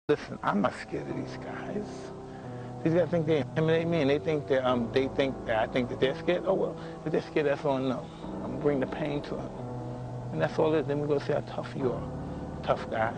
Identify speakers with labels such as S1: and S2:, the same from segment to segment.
S1: Listen, I'm not scared of these guys. These guys think they intimidate me, and they think that I think that they're scared. Oh well, if they're scared, that's on them. I'm gonna bring the pain to them, and that's all it is. Then we go see how tough you are, tough guy.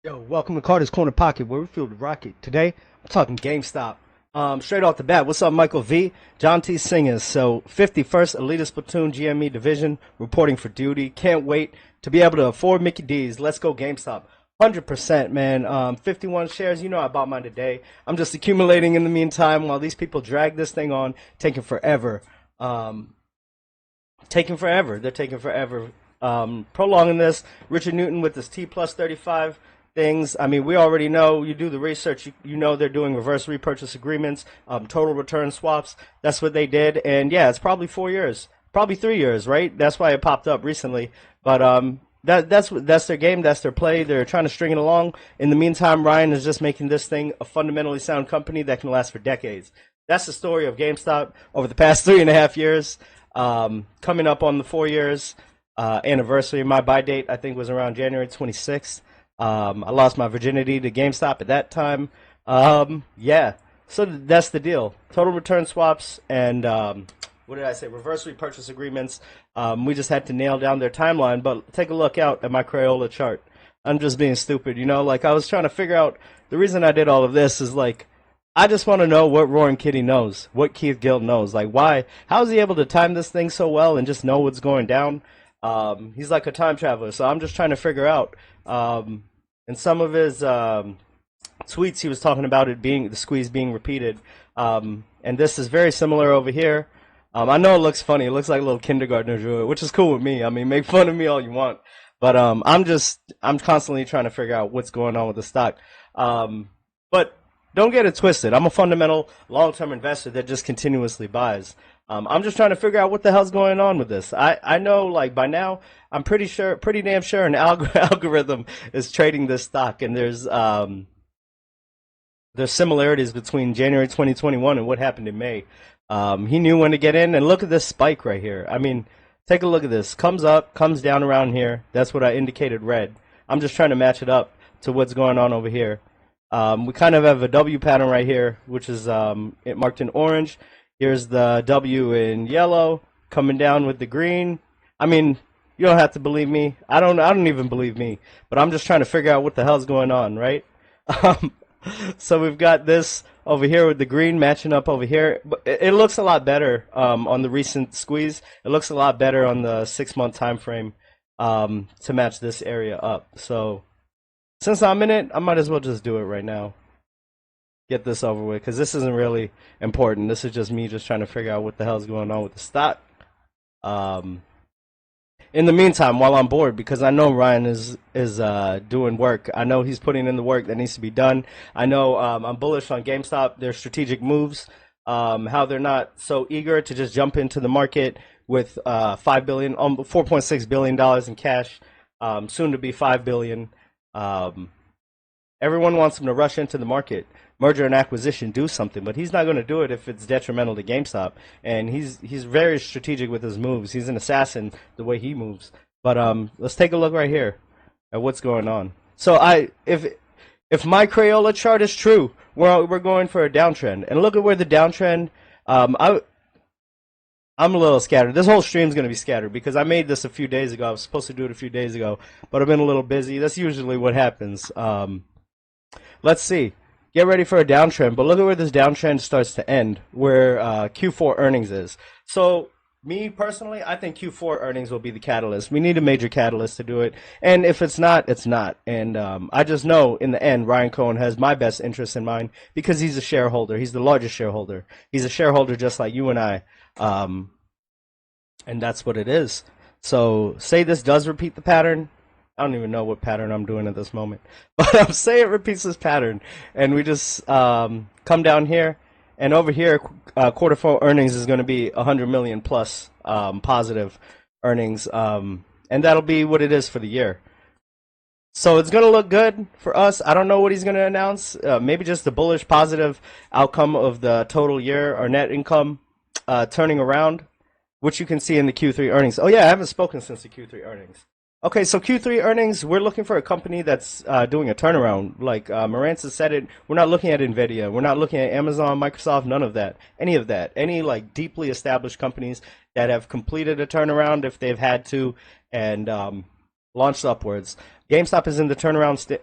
S2: Yo, welcome to Carter's Corner Pocket, where we feel the rocket. Today, I'm talking GameStop. Straight off the bat, what's up, Michael V? John T. Singers. So, 51st Elitist Platoon GME Division reporting for duty. Can't wait to be able to afford Mickey D's. Let's go, GameStop. 100%, man. 51 shares. You know I bought mine today. I'm just accumulating in the meantime while these people drag this thing on, taking forever. Taking forever. They're taking forever. Prolonging this. Richard Newton with this T plus 35 things. I mean, we already know. You do the research. You know they're doing reverse repurchase agreements, total return swaps. That's what they did. And yeah, it's probably 4 years, probably 3 years, right? That's why it popped up recently. But that's their game, that's their play. They're trying to string it along. In the meantime, Ryan is just making this thing a fundamentally sound company that can last for decades. That's the story of GameStop over the past 3.5 years. Coming up on the 4 years anniversary. My buy date, I think, was around January 26th. I lost my virginity to GameStop at that time. Yeah, so that's the deal. Total return swaps and what did I say? Reverse repurchase agreements. We just had to nail down their timeline. But take a look out at my Crayola chart. I'm just being stupid, you know. Like I was trying to figure out the reason I did all of this is like I just want to know what Roaring Kitty knows, what Keith Gill knows. Like why? How is he able to time this thing so well and just know what's going down? He's like a time traveler. So I'm just trying to figure out. In some of his tweets, he was talking about it being the squeeze being repeated, and this is very similar over here. I know it looks funny; it looks like a little kindergartner drew it, which is cool with me. I mean, make fun of me all you want, but I'm constantly trying to figure out what's going on with the stock. But don't get it twisted. I'm a fundamental long-term investor that just continuously buys. I'm just trying to figure out what the hell's going on with this. I know, like by now, I'm pretty damn sure an algorithm is trading this stock, and there's similarities between January 2021 and what happened in May. He knew when to get in, and look at this spike right here. I mean, take a look at this. Comes up, comes down around here. That's what I indicated red. I'm just trying to match it up to what's going on over here. We kind of have a W pattern right here, which is it marked in orange. Here's the W in yellow, coming down with the green. I mean, you don't have to believe me. I don't even believe me. But I'm just trying to figure out what the hell's going on, right? So we've got this over here with the green matching up over here. It looks a lot better on the recent squeeze. It looks a lot better on the 6-month time frame to match this area up. So since I'm in it, I might as well just do it right now. Get this over with, because this isn't really important. This is just me just trying to figure out what the hell's going on with the stock. In the meantime, while I'm bored, because I know Ryan is doing work, I know he's putting in the work that needs to be done. I know I'm bullish on GameStop, their strategic moves, how they're not so eager to just jump into the market with $4.6 billion in cash, soon to be $5 billion. Everyone wants him to rush into the market, merger and acquisition, do something, but he's not going to do it if it's detrimental to GameStop. And he's very strategic with his moves. He's an assassin the way he moves. But let's take a look right here at what's going on. So if my Crayola chart is true, we're going for a downtrend. And look at where the downtrend. I'm a little scattered. This whole stream is going to be scattered because I made this a few days ago. I was supposed to do it a few days ago, but I've been a little busy. That's usually what happens. Let's see. Get ready for a downtrend, but look at where this downtrend starts to end, where Q4 earnings is. So, me personally, I think Q4 earnings will be the catalyst. We need a major catalyst to do it, and if it's not, it's not. And I just know, in the end, Ryan Cohen has my best interest in mind because he's a shareholder. He's the largest shareholder. He's a shareholder just like you and I, and that's what it is. So, say this does repeat the pattern. I don't even know what pattern I'm doing at this moment, but say it repeats this pattern, and we just come down here, and over here, quarter 4 earnings is going to be 100 million plus positive earnings, and that'll be what it is for the year. So it's going to look good for us. I don't know what he's going to announce. Maybe just the bullish positive outcome of the total year or net income turning around, which you can see in the Q3 earnings. Oh yeah, I haven't spoken since the Q3 earnings. Okay, so Q3 earnings, we're looking for a company that's doing a turnaround. Like Marantz has said it, we're not looking at NVIDIA. We're not looking at Amazon, Microsoft, none of that. Any of that. Any like deeply established companies that have completed a turnaround if they've had to and launched upwards. GameStop is in the turnaround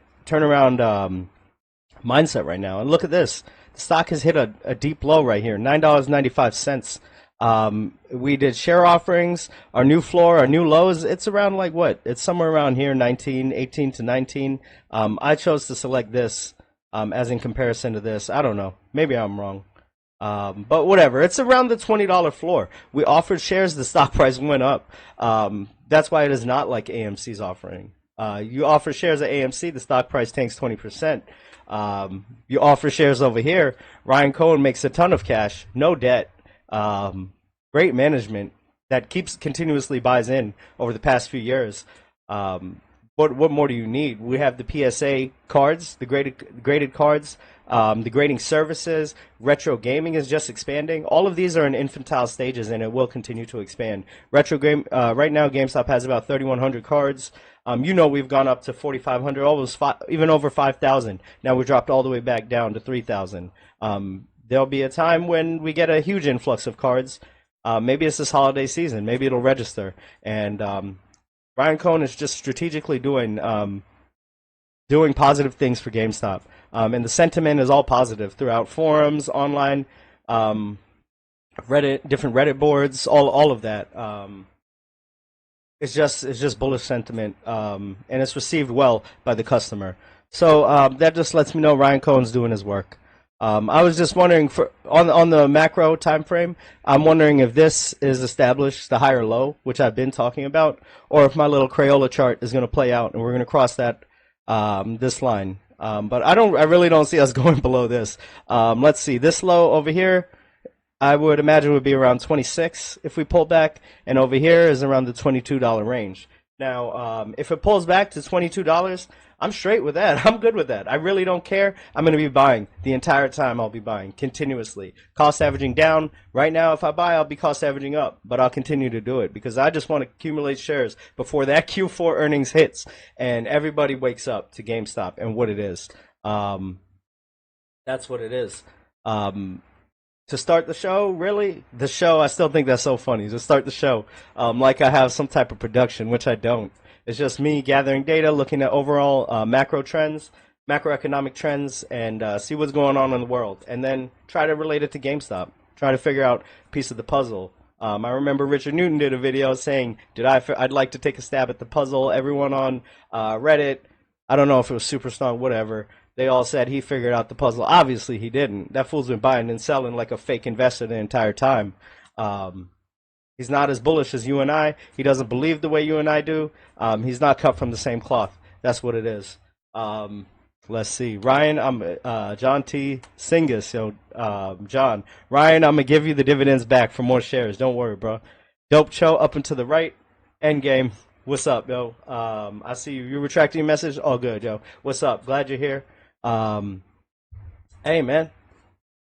S2: mindset right now. And look at this. The stock has hit a deep low right here, $9.95. We did share offerings, our new floor, our new lows. It's around like what? It's somewhere around here, 18 to 19. I chose to select this as in comparison to this. I don't know. Maybe I'm wrong. But whatever. It's around the $20 floor. We offered shares. The stock price went up. That's why it is not like AMC's offering. You offer shares at AMC, the stock price tanks 20%. You offer shares over here. Ryan Cohen makes a ton of cash, no debt. Great management that continuously buys in over the past few years. What more do you need? We have the PSA cards, the graded cards, the grading services. Retro gaming is just expanding. All of these are in infantile stages, and it will continue to expand. Retro game right now, GameStop has about 3,100 cards. We've gone up to 4,500, almost even over 5,000. Now we dropped all the way back down to 3,000. There'll be a time when we get a huge influx of cards. Maybe it's this holiday season. Maybe it'll register, and Ryan Cohen is just strategically doing positive things for GameStop, and the sentiment is all positive throughout forums, online, Reddit, different Reddit boards, all of that. It's just bullish sentiment, and it's received well by the customer. So that just lets me know Ryan Cohen's doing his work. I was just wondering on the macro time frame. I'm wondering if this is established the higher low, which I've been talking about, or if my little Crayola chart is going to play out and we're going to cross that this line. But I really don't see us going below this. Let's see, this low over here, I would imagine would be around 26 if we pull back, and over here is around the $22 range. Now, if it pulls back to $22, I'm straight with that. I'm good with that. I really don't care. I'm going to be buying the entire time. I'll be buying continuously. Cost averaging down. Right now, if I buy, I'll be cost averaging up, but I'll continue to do it because I just want to accumulate shares before that Q4 earnings hits and everybody wakes up to GameStop and what it is. That's what it is. To start the show, really? The show, I still think that's so funny. To start the show like I have some type of production, which I don't. It's just me gathering data, looking at overall macro trends, macroeconomic trends, and see what's going on in the world. And then try to relate it to GameStop. Try to figure out a piece of the puzzle. I remember Richard Newton did a video saying, I'd like to take a stab at the puzzle. Everyone on Reddit, I don't know if it was Superstar, whatever, they all said he figured out the puzzle. Obviously, he didn't. That fool's been buying and selling like a fake investor the entire time. He's not as bullish as you and I. He doesn't believe the way you and I do. He's not cut from the same cloth. That's what it is. Let's see. Ryan, John T. Singus. John. Ryan, I'm going to give you the dividends back for more shares. Don't worry, bro. Dope Cho up and to the right. Endgame. What's up, yo? I see you. You retracting your message? All good, yo. What's up? Glad you're here. Hey, man.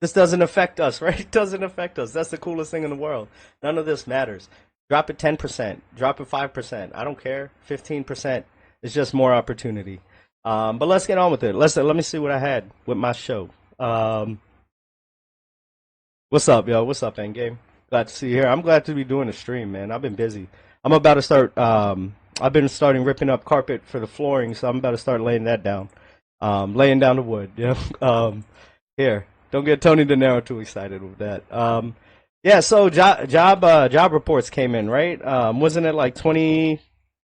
S2: This doesn't affect us, right? It doesn't affect us. That's the coolest thing in the world. None of this matters. Drop it 10%. Drop it 5%. I don't care. 15%. It's just more opportunity. But let's get on with it. Let me see what I had with my show. What's up, yo? What's up, Endgame? Glad to see you here. I'm glad to be doing a stream, man. I've been busy. I'm about to start. I've been starting ripping up carpet for the flooring, so I'm about to start laying that down. Laying down the wood. Here. Don't get Tony De Niro too excited with that. Yeah, so job reports came in, right? Wasn't it like 20?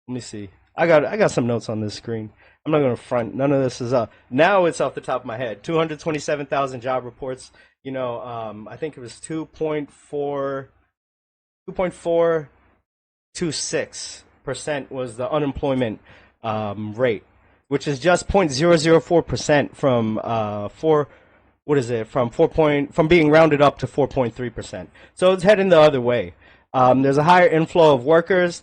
S2: Let me see. I got some notes on this screen. I'm not gonna front. None of this is up. Now it's off the top of my head. 227,000 job reports. I think it was 2.426% was the unemployment rate, which is just 0.004% from from being rounded up to 4.3%. So it's heading the other way. There's a higher inflow of workers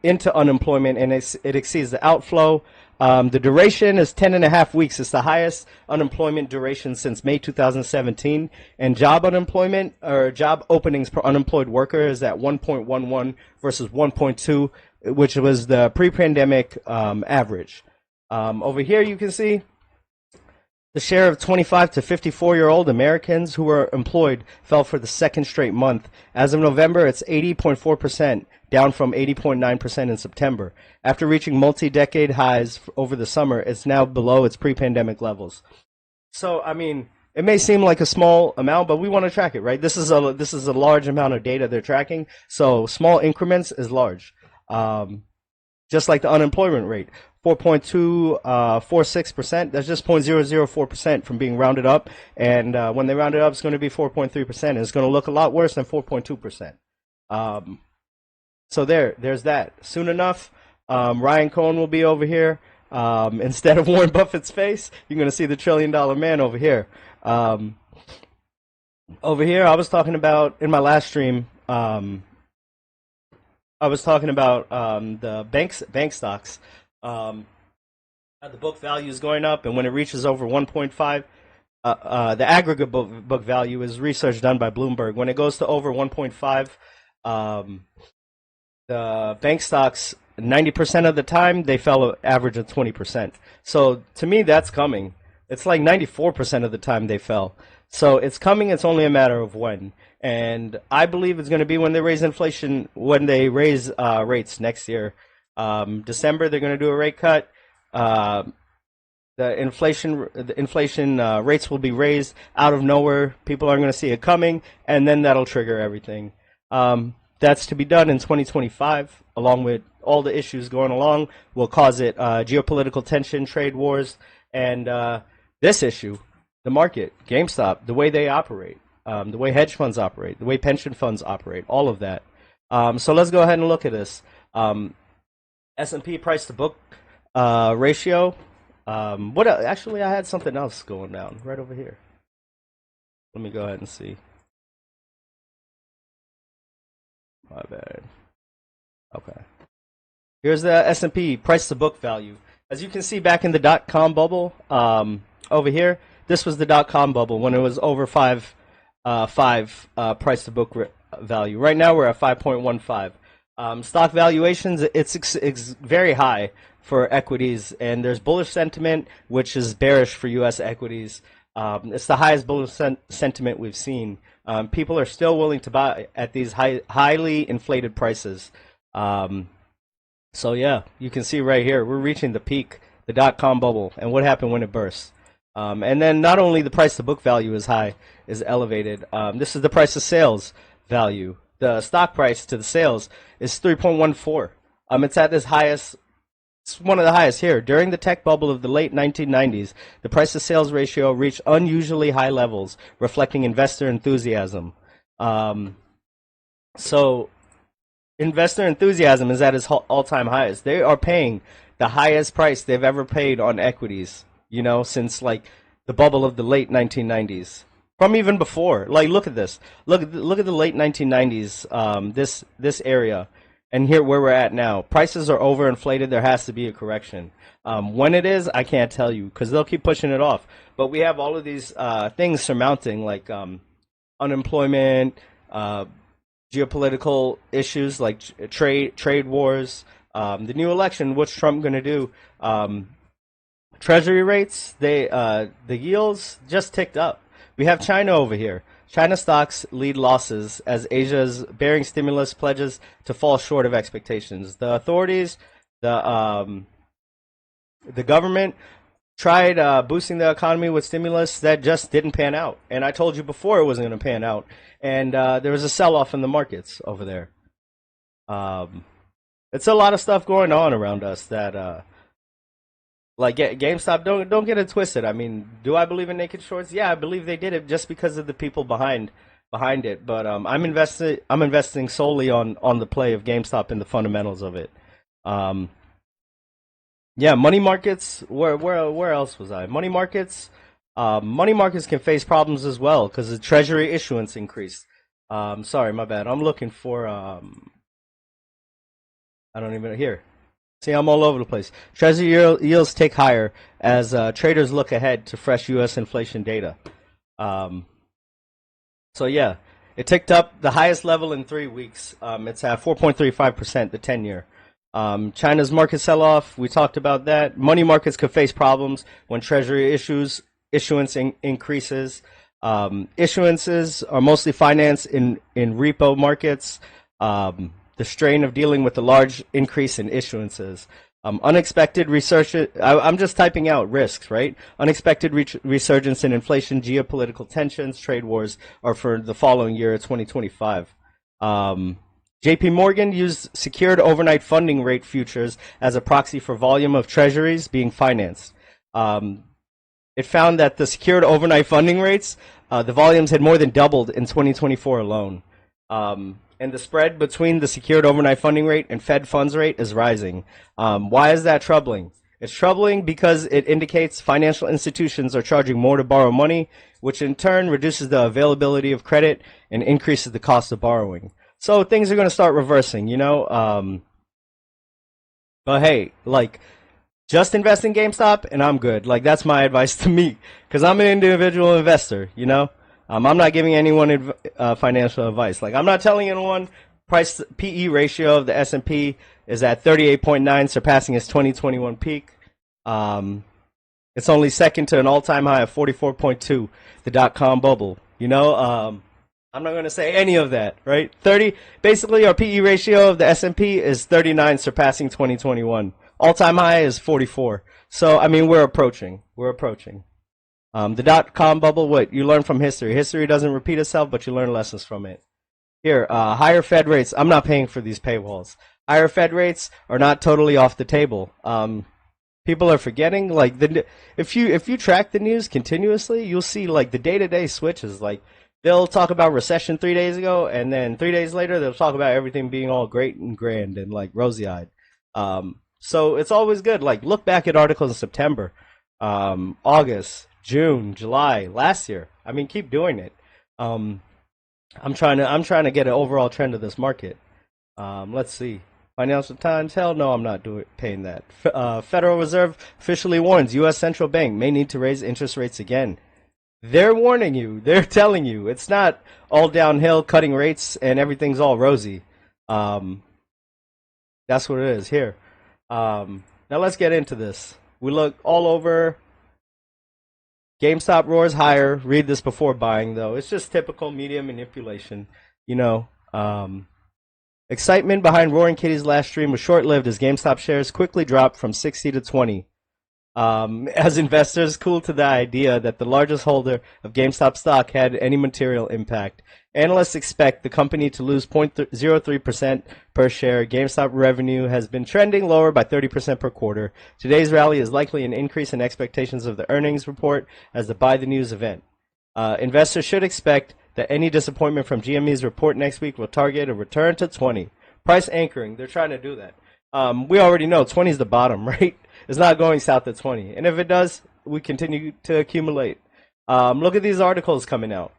S2: into unemployment, and it exceeds the outflow. The duration is 10.5 weeks. It's the highest unemployment duration since May 2017. And job unemployment, or job openings per unemployed worker, is at 1.11 versus 1.2, which was the pre-pandemic average. Over here you can see the share of 25 to 54-year-old Americans who were employed fell for the second straight month. As of November, it's 80.4%, down from 80.9% in September. After reaching multi-decade highs over the summer, it's now below its pre-pandemic levels. So, I mean, it may seem like a small amount, but we want to track it, right? This is a large amount of data they're tracking, so small increments is large. Just like the unemployment rate. 4.246%. That's just 0.004% from being rounded up. And when they round it up, it's going to be 4.3%. It's going to look a lot worse than 4.2%. So there's that. Soon enough, Ryan Cohen will be over here. Instead of Warren Buffett's face, you're going to see the $1 trillion man over here. Over here, I was talking about in my last stream. I I was talking about the bank stocks. How the book value is going up, and when it reaches over 1.5, the aggregate book value is research done by Bloomberg. When it goes to over 1.5, the bank stocks 90% of the time they fell an average of 20%. So to me, that's coming. It's like 94% of the time they fell. So it's coming. It's only a matter of when. And I believe it's going to be when they raise inflation, when they raise rates next year. December, they're going to do a rate cut. The inflation rates will be raised out of nowhere. People aren't going to see it coming, and then that'll trigger everything. That's to be done in 2025, along with all the issues going along, will cause it geopolitical tension, trade wars, and this issue, the market, GameStop, the way they operate, the way hedge funds operate, the way pension funds operate, all of that. So let's go ahead and look at this. S&P price to book ratio. Actually, I had something else going down right over here. Let me go ahead and see. My bad. Okay. Here's the S&P price to book value. As you can see, back in the .com bubble, over here, this was the .com bubble when it was over 5 price to book value. Right now, we're at 5.15. Stock valuations, it's very high for equities, and there's bullish sentiment, which is bearish for U.S. equities. It's the highest bullish sentiment we've seen. People are still willing to buy at these highly inflated prices. So yeah, you can see right here, we're reaching the peak, the .com bubble, and what happened when it burst. And then not only the price to book value is high, is elevated. This is the price to sales value. The stock price to the sales is 3.14. It's at its highest. It's one of the highest here. During the tech bubble of the late 1990s, the price to sales ratio reached unusually high levels, reflecting investor enthusiasm. So investor enthusiasm is at its all-time highest. They are paying the highest price they've ever paid on equities, since like the bubble of the late 1990s. From even before. Like, look at this. Look at the late 1990s, this area. And here where we're at now, prices are overinflated. There has to be a correction. When it is, I can't tell you because they'll keep pushing it off. But we have all of these things surmounting, like unemployment, geopolitical issues like trade wars, the new election. What's Trump going to do? Treasury rates, the yields just ticked up. We have China over here. China stocks lead losses as Asia's bearing stimulus pledges to fall short of expectations. The authorities, the government tried boosting the economy with stimulus that just didn't pan out. And I told you before it wasn't going to pan out. And there was a sell-off in the markets over there. It's a lot of stuff going on around us that like GameStop, don't get it twisted. I mean, do I believe in naked shorts? Yeah, I believe they did it just because of the people behind it. But I'm investing solely on the play of GameStop and the fundamentals of it. Yeah, money markets. Where else was I? Money markets. Money markets can face problems as well because the Treasury issuance increased. Sorry, my bad. I'm looking for. I don't even here. See, I'm all over the place. Treasury yields tick higher as traders look ahead to fresh U.S. inflation data. So yeah, it ticked up the highest level in 3 weeks. It's at 4.35%, the 10-year. China's market sell-off, we talked about that. Money markets could face problems when Treasury issuance increases. Issuances are mostly financed in repo markets. The strain of dealing with the large increase in issuances. Unexpected research. I'm just typing out risks, right? Unexpected resurgence in inflation, geopolitical tensions, trade wars are for the following year, 2025. JP Morgan used secured overnight funding rate futures as a proxy for volume of treasuries being financed. It found that the secured overnight funding rates, the volumes had more than doubled in 2024 alone. And the spread between the secured overnight funding rate and Fed funds rate is rising. Why is that troubling? It's troubling because it indicates financial institutions are charging more to borrow money, which in turn reduces the availability of credit and increases the cost of borrowing. So things are going to start reversing, you know. But hey, like, just invest in GameStop and I'm good. Like, that's my advice to me, because I'm an individual investor, you know. I'm not giving anyone financial advice. Like, I'm not telling anyone price PE ratio of the S&P is at 38.9, surpassing its 2021 peak. It's only second to an all-time high of 44.2, the dot-com bubble. You know, I'm not going to say any of that, right? Basically, our PE ratio of the S&P is 39, surpassing 2021. All-time high is 44. So, I mean, we're approaching. The dot-com bubble, what? You learn from history. History doesn't repeat itself, but you learn lessons from it. Here, higher Fed rates. I'm not paying for these paywalls. Higher Fed rates are not totally off the table. People are forgetting, like, if you track the news continuously, you'll see, like, the day-to-day switches. Like, they'll talk about recession 3 days ago, and then 3 days later, they'll talk about everything being all great and grand and, like, rosy-eyed. So it's always good. Like, look back at articles in September, August, June, July, last year. I mean, keep doing it. I'm trying to get an overall trend of this market. Let's see. Financial Times, hell no, I'm not paying that. Federal Reserve officially warns U.S. Central Bank may need to raise interest rates again. They're warning you. They're telling you. It's not all downhill, cutting rates, and everything's all rosy. That's what it is here. Now let's get into this. We look all over. GameStop roars higher. Read this before buying, though. It's just typical media manipulation. You know, excitement behind Roaring Kitty's last stream was short-lived as GameStop shares quickly dropped from 60 to 20. As investors cooled to the idea that the largest holder of GameStop stock had any material impact. Analysts expect the company to lose 0.03% per share. GameStop revenue has been trending lower by 30% per quarter. Today's rally is likely an increase in expectations of the earnings report as the Buy the News event. Investors should expect that any disappointment from GME's report next week will target a return to 20. Price anchoring, they're trying to do that. We already know 20 is the bottom, right? It's not going south at 20. And if it does, we continue to accumulate. Look at these articles coming out.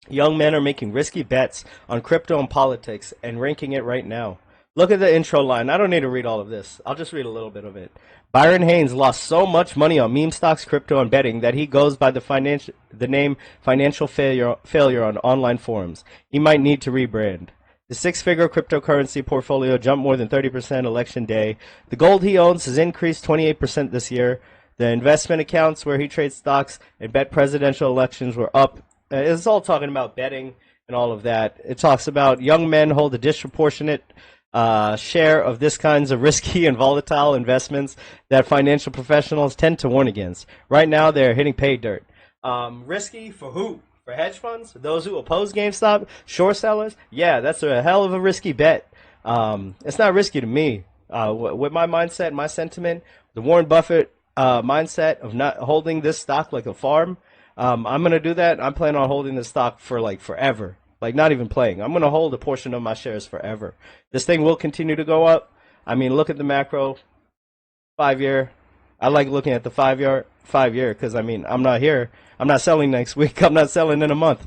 S2: Young men are making risky bets on crypto and politics and ranking it right now. Look at the intro line. I don't need to read all of this. I'll just read a little bit of it. Byron Haynes lost so much money on meme stocks, crypto, and betting that he goes by the name financial failure on online forums. He might need to rebrand. The six-figure cryptocurrency portfolio jumped more than 30% election day. The gold he owns has increased 28% this year. The investment accounts where he trades stocks and bet presidential elections were up. It's all talking about betting and all of that. It talks about young men hold a disproportionate share of this kinds of risky and volatile investments that financial professionals tend to warn against. Right now, they're hitting pay dirt. Risky for who? For hedge funds? Those who oppose GameStop? Short sellers? Yeah, that's a hell of a risky bet. It's not risky to me. With my mindset, my sentiment, the Warren Buffett mindset of not holding this stock like a farm, I'm going to do that. I'm planning on holding this stock for like forever. Like, not even playing. I'm going to hold a portion of my shares forever. This thing will continue to go up. I mean, look at the macro 5-year. I like looking at the 5-year because, I mean, I'm not here. I'm not selling next week. I'm not selling in a month.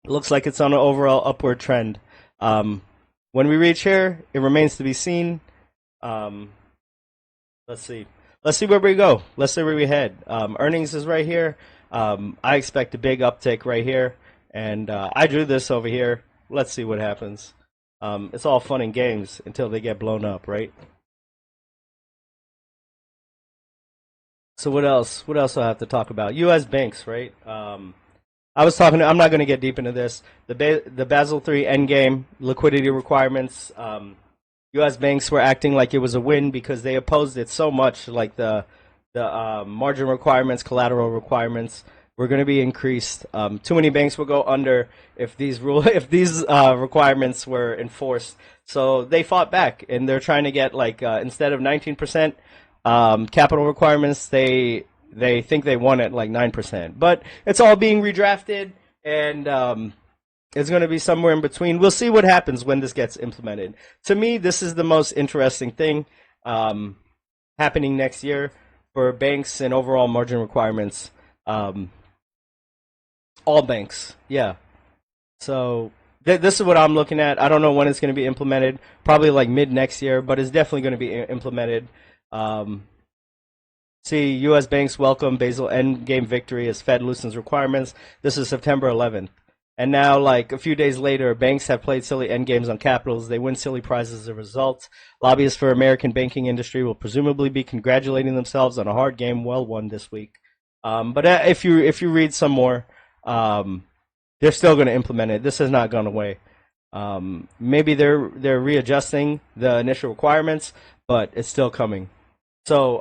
S2: Looks like it's on an overall upward trend. When we reach here, it remains to be seen. Let's see. Let's see where we go. Let's see where we head. Earnings is right here. I expect a big uptick right here. And I drew this over here. Let's see what happens. It's all fun and games until they get blown up, right? So what else? What else do I have to talk about? U.S. banks, right? I was talking. I'm not going to get deep into this. The Basel III endgame liquidity requirements. U.S. banks were acting like it was a win because they opposed it so much. Like the margin requirements, collateral requirements were going to be increased. Too many banks will go under if these requirements were enforced. So they fought back, and they're trying to get like instead of 19% capital requirements, they think they won at like 9%. But it's all being redrafted, and it's going to be somewhere in between. We'll see what happens when this gets implemented. To me, this is the most interesting thing happening next year for banks and overall margin requirements. All banks, yeah. So This is what I'm looking at. I don't know when it's going to be implemented. Probably like mid next year, but it's definitely going to be implemented. See, U.S. banks welcome Basel endgame victory as Fed loosens requirements. This is September 11th. And now, like a few days later, banks have played silly endgames on capitals. They win silly prizes as a result. Lobbyists for American banking industry will presumably be congratulating themselves on a hard game well won this week. But if you read some more, they're still going to implement it. This has not gone away. Maybe they're readjusting the initial requirements, but it's still coming. So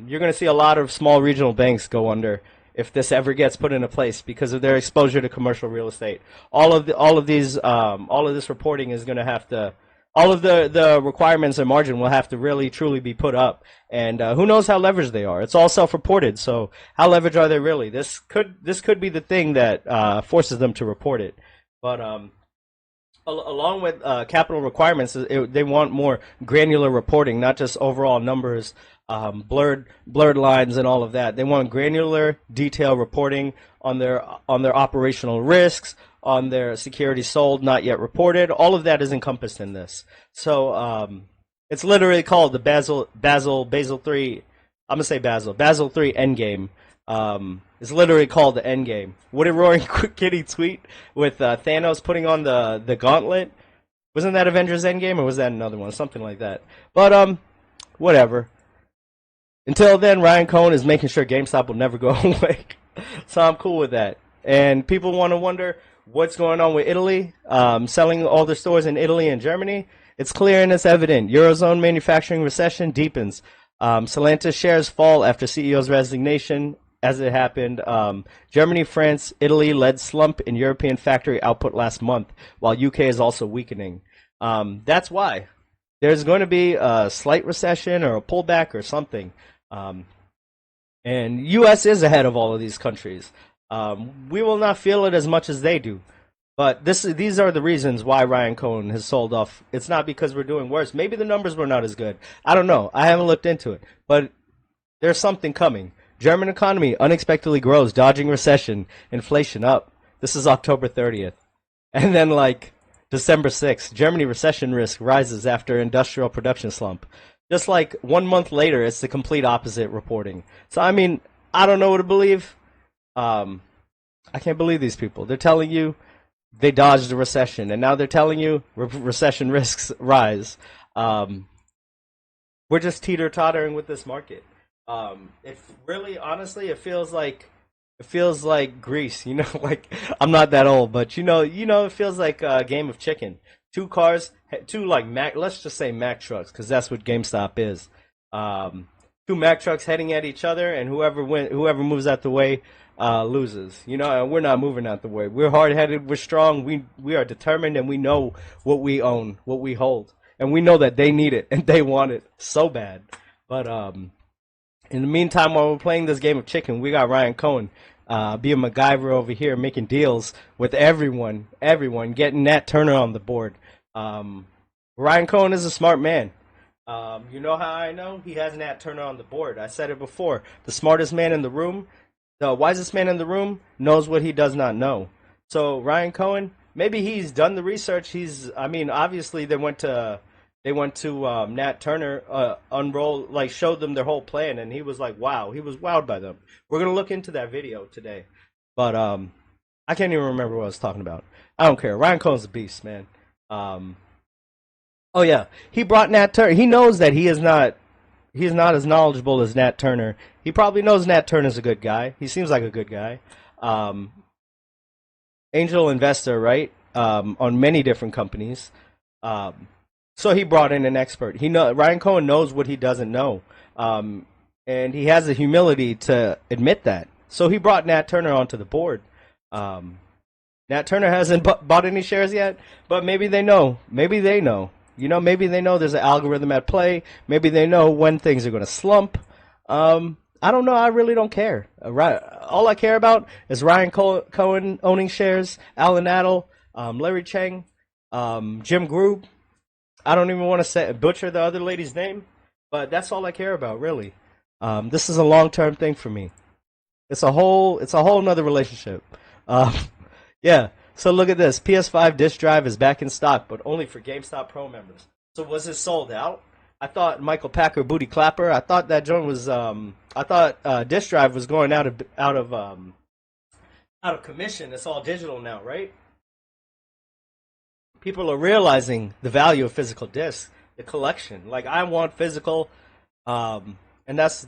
S2: you're going to see a lot of small regional banks go under if this ever gets put into place because of their exposure to commercial real estate. All of this reporting is going to have to, all of the requirements and margin will have to really truly be put up. And who knows how leveraged they are? It's all self-reported. So how leveraged are they really? This could be the thing that forces them to report it. But along with capital requirements, they want more granular reporting, not just overall numbers, blurred lines, and all of that. They want granular, detailed reporting on their operational risks, on their securities sold, not yet reported. All of that is encompassed in this. So it's literally called the Basel 3. I'm gonna say Basel 3 Endgame. It's literally called the Endgame. What did Roaring Kitty tweet with Thanos putting on the gauntlet? Wasn't that Avengers Endgame, or was that another one? Something like that. But whatever. Until then, Ryan Cohen is making sure GameStop will never go away. So I'm cool with that. And people want to wonder what's going on with Italy, selling all their stores in Italy and Germany. It's clear and it's evident. Eurozone manufacturing recession deepens. Stellantis shares fall after CEO's resignation. As it happened, Germany, France, Italy led slump in European factory output last month, while UK is also weakening. That's why there's going to be a slight recession or a pullback or something. And U.S. is ahead of all of these countries. We will not feel it as much as they do. But these are the reasons why Ryan Cohen has sold off. It's not because we're doing worse. Maybe the numbers were not as good. I don't know. I haven't looked into it. But there's something coming. German economy unexpectedly grows, dodging recession, inflation up. This is October 30th. And then like December 6th, Germany recession risk rises after industrial production slump. Just like 1 month later, it's the complete opposite reporting. So, I mean, I don't know what to believe. I can't believe these people. They're telling you they dodged a recession, and now they're telling you recession risks rise. We're just teeter-tottering with this market. If really, honestly, it feels like Greece. You know, like I'm not that old, but you know, it feels like a game of chicken. Two cars, two like Mack. Let's just say Mack trucks, because that's what GameStop is. Two Mack trucks heading at each other, and whoever moves out the way loses. You know, and we're not moving out the way. We're hard-headed. We're strong. We are determined, and we know what we own, what we hold, and we know that they need it and they want it so bad. But in the meantime, while we're playing this game of chicken, we got Ryan Cohen being MacGyver over here, making deals with everyone, getting Nat Turner on the board. Ryan Cohen is a smart man. You know how I know? He has Nat Turner on the board. I said it before. The smartest man in the room, the wisest man in the room, knows what he does not know. So Ryan Cohen, maybe he's done the research. Obviously they went to Nat Turner, showed them their whole plan, and he was like, wow. He was wowed by them. We're going to look into that video today. But I can't even remember what I was talking about. I don't care. Ryan Cohen's a beast, man. Oh, yeah. He brought Nat Turner. He knows that he is not as knowledgeable as Nat Turner. He probably knows Nat Turner's a good guy. He seems like a good guy. Angel investor, right? On many different companies. So he brought in an expert. Ryan Cohen knows what he doesn't know, and he has the humility to admit that. So he brought Nat Turner onto the board. Nat Turner hasn't bought any shares yet, but maybe they know. Maybe they know. You know, maybe they know there's an algorithm at play. Maybe they know when things are going to slump. I don't know. I really don't care. All I care about is Ryan Cohen owning shares, Alan Adel, Larry Cheng, Jim Grube. I don't even want to butcher the other lady's name, but that's all I care about, really. This is a long-term thing for me. It's a whole nother relationship. Yeah. So look at this. PS5 disk drive is back in stock, but only for GameStop Pro members. So was it sold out? I thought Michael Packer Booty Clapper. I thought that joint was. I thought disk drive was going out of commission. It's all digital now, right? People are realizing the value of physical discs, the collection. Like I want physical, and that's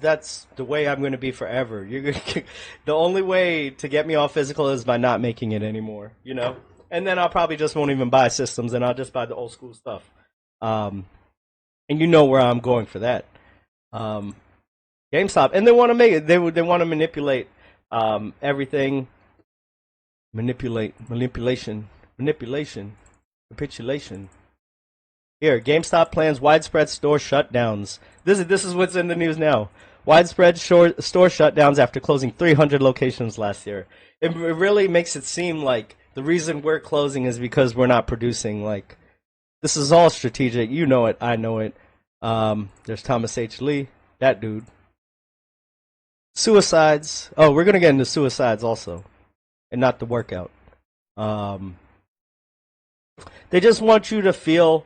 S2: the way I'm going to be forever. You're gonna, the only way to get me off physical is by not making it anymore, you know. And then I'll probably just won't even buy systems, and I'll just buy the old school stuff. And you know where I'm going for that. GameStop, and they want to make it. They want to manipulate everything. Manipulation. Capitulation. Here, GameStop plans widespread store shutdowns. This is what's in the news now. Widespread store shutdowns after closing 300 locations last year. It really makes it seem like the reason we're closing is because we're not producing. Like, this is all strategic. You know it. I know it. There's Thomas H. Lee, that dude. Suicides. Oh, we're gonna get into suicides also, and not the workout. They just want you to feel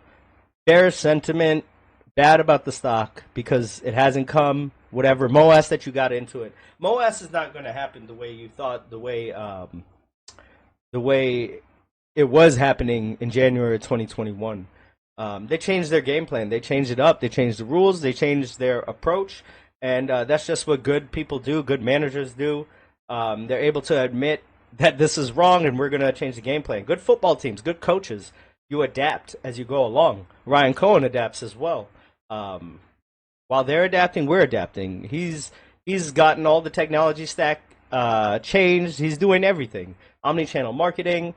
S2: bearish sentiment, bad about the stock because it hasn't come. Whatever MOAS that you got into it. MOAS is not going to happen the way you thought. The way it was happening in January 2021. They changed their game plan. They changed it up. They changed the rules. They changed their approach. And that's just what good people do, good managers do. They're able to admit that this is wrong and we're going to change the game plan. Good football teams, good coaches, you adapt as you go along. Ryan Cohen adapts as well. While they're adapting, we're adapting. He's gotten all the technology stack changed. He's doing everything. Omnichannel marketing,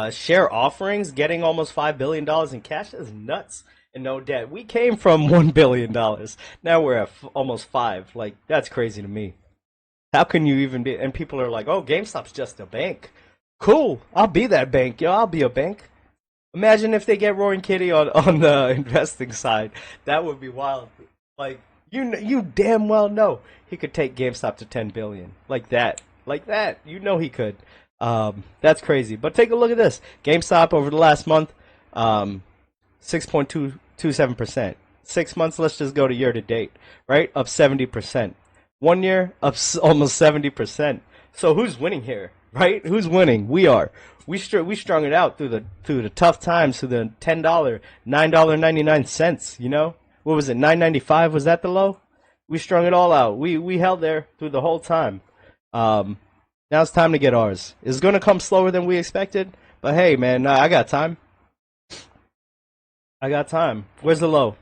S2: share offerings, getting almost $5 billion in cash. That's nuts. And no debt. We came from $1 billion. Now we're at almost 5. Like, that's crazy to me. How can you even be? And people are like, oh, GameStop's just a bank. Cool. I'll be that bank. Yo, I'll be a bank. Imagine if they get Roaring Kitty on the investing side. That would be wild. Like, you damn well know he could take GameStop to 10 billion. Like that. Like that. You know he could. That's crazy. But take a look at this. GameStop over the last month, 6.27%. 6 months, let's just go to year to date, right? Up 70%. 1 year, up almost 70%. So who's winning here, right? Who's winning? We are. We strung it out through the tough times, through the $10, $9.99. You know, what was it? $9.95 was that the low? We strung it all out. We held there through the whole time. Now it's time to get ours. It's gonna come slower than we expected, but hey, man, I got time. I got time. Where's the low?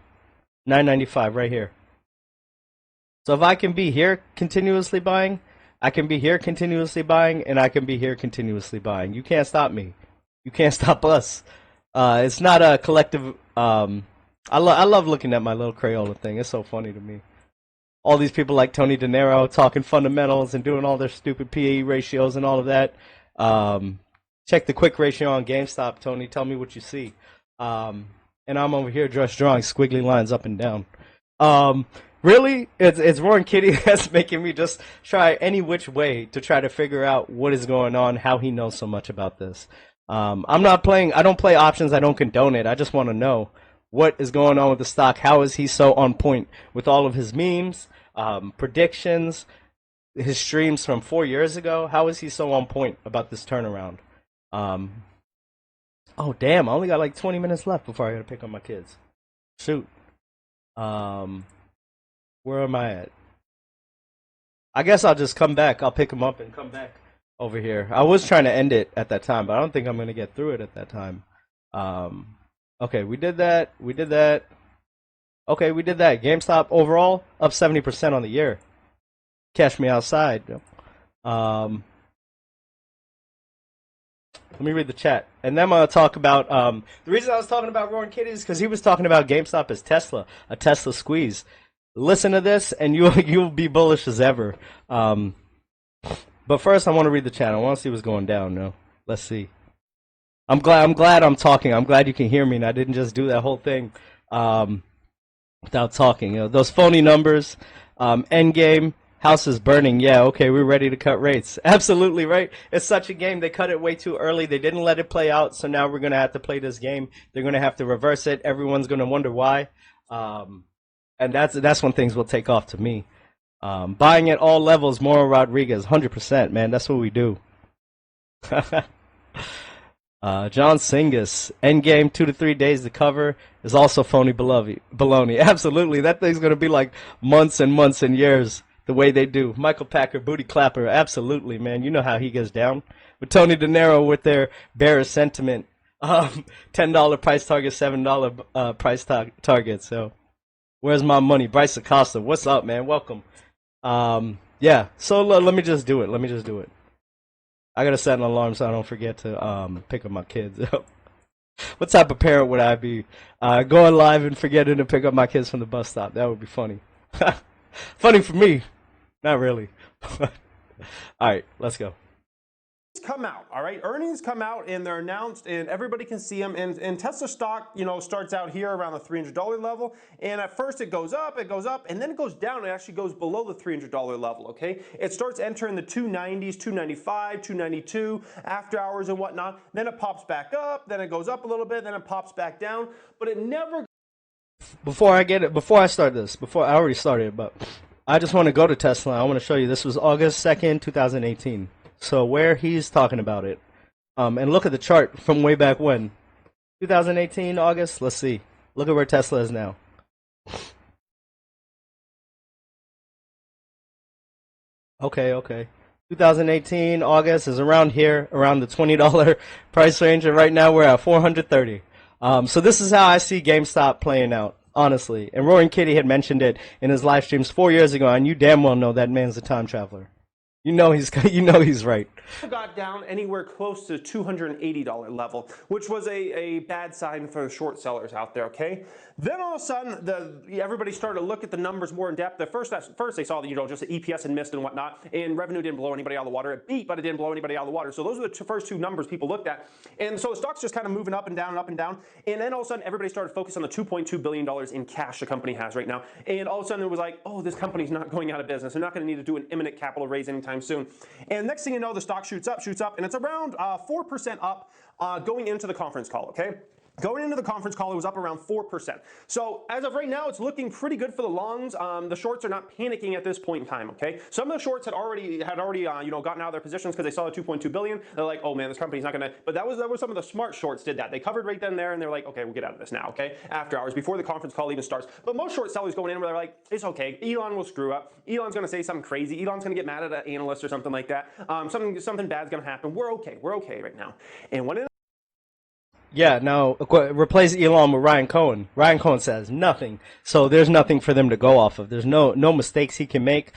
S2: $9.95 right here. So if I can be here continuously buying, I can be here continuously buying, and I can be here continuously buying. You can't stop me. You can't stop us. It's not a collective. I love looking at my little Crayola thing. It's so funny to me. All these people like Tony De Niro talking fundamentals and doing all their stupid PE ratios and all of that. Check the quick ratio on GameStop, Tony. Tell me what you see. And I'm over here just drawing squiggly lines up and down. Really, it's Roaring Kitty that's making me just try any which way to try to figure out what is going on, how he knows so much about this. I'm not playing. I don't play options. I don't condone it. I just want to know what is going on with the stock. How is he so on point with all of his memes, predictions, his streams from 4 years ago? How is he so on point about this turnaround? Oh damn! I only got like 20 minutes left before I gotta pick up my kids. Shoot. Where am I at? I guess I'll just come back. I'll pick them up and come back over here. I was trying to end it at that time, but I don't think I'm going to get through it at that time. Okay, we did that. We did that. Okay, we did that. GameStop overall up 70% on the year. Catch me outside. Let me read the chat. And then I'm going to talk about... the reason I was talking about Roaring Kitty is because he was talking about GameStop as Tesla, a Tesla squeeze. Listen to this, and you'll be bullish as ever. But first, I want to read the chat. I want to see what's going down. No, let's see. I'm glad I'm talking. I'm glad you can hear me, and I didn't just do that whole thing without talking. You know, those phony numbers. Endgame House is burning. Yeah, okay, we're ready to cut rates. Absolutely right. It's such a game. They cut it way too early. They didn't let it play out, so now we're gonna have to play this game. They're gonna have to reverse it. Everyone's gonna wonder why. And that's when things will take off to me. Buying at all levels, Moro Rodriguez, 100%, man. That's what we do. John Singus, endgame 2 to 3 days to cover is also phony baloney. Absolutely, that thing's gonna be like months and months and years. The way they do. Michael Packer, booty clapper, absolutely, man. You know how he gets down. With Tony De Niro with their bearish sentiment, $10 price target, $7 price target. So, where's my money? Bryce Acosta, what's up, man? Welcome. Yeah. So let me just do it. I gotta set an alarm so I don't forget to pick up my kids. What type of parent would I be? Going live and forgetting to pick up my kids from the bus stop? That would be funny. Funny for me. Not really. All right, let's go.
S3: Come out, all right? Earnings come out and they're announced and everybody can see them. And Tesla stock, you know, starts out here around the $300 level. And at first it goes up, and then it goes down. It actually goes below the $300 level, okay? It starts entering the 290s, 295, 292 after hours and whatnot. Then it pops back up, then it goes up a little bit, then it pops back down. But it never...
S2: Before I start this, I already started, but I just want to go to Tesla. I want to show you. This was August 2nd, 2018. So where he's talking about it. And look at the chart from way back when. 2018, August. Let's see. Look at where Tesla is now. Okay. 2018, August is around here, around the $20 price range. And right now we're at 430. So this is how I see GameStop playing out, honestly. And Roaring Kitty had mentioned it in his live streams 4 years ago, and you damn well know that man's a time traveler. You know he's right.
S3: Got down anywhere close to $280 level, which was a bad sign for short sellers out there, okay? Then all of a sudden, everybody started to look at the numbers more in depth. At first they saw that, you know, just the EPS and missed and whatnot, and revenue didn't blow anybody out of the water. It beat, but it didn't blow anybody out of the water. So those are the first two numbers people looked at. And so the stock's just kind of moving up and down and up and down. And then all of a sudden, everybody started focusing on the $2.2 billion in cash the company has right now. And all of a sudden, it was like, oh, this company's not going out of business. They're not going to need to do an imminent capital raise anytime soon. And next thing you know, the stock shoots up, and it's around 4% up going into the conference call, okay? Going into the conference call, it was up around 4%. So as of right now, it's looking pretty good for the longs. The shorts are not panicking at this point in time, okay? Some of the shorts had already you know, gotten out of their positions because they saw the 2.2 billion. They're like, oh man, this company's not gonna. But that was some of the smart shorts did that. They covered right then and there, and they're like, okay, we'll get out of this now, okay? After hours, before the conference call even starts. But most short sellers going in where they're like, it's okay. Elon will screw up. Elon's gonna say something crazy. Elon's gonna get mad at an analyst or something like that. Something bad's gonna happen. We're okay. We're okay right now. And when it
S2: Yeah, now replace Elon with Ryan Cohen. Ryan Cohen says nothing, so there's nothing for them to go off of. There's no mistakes he can make.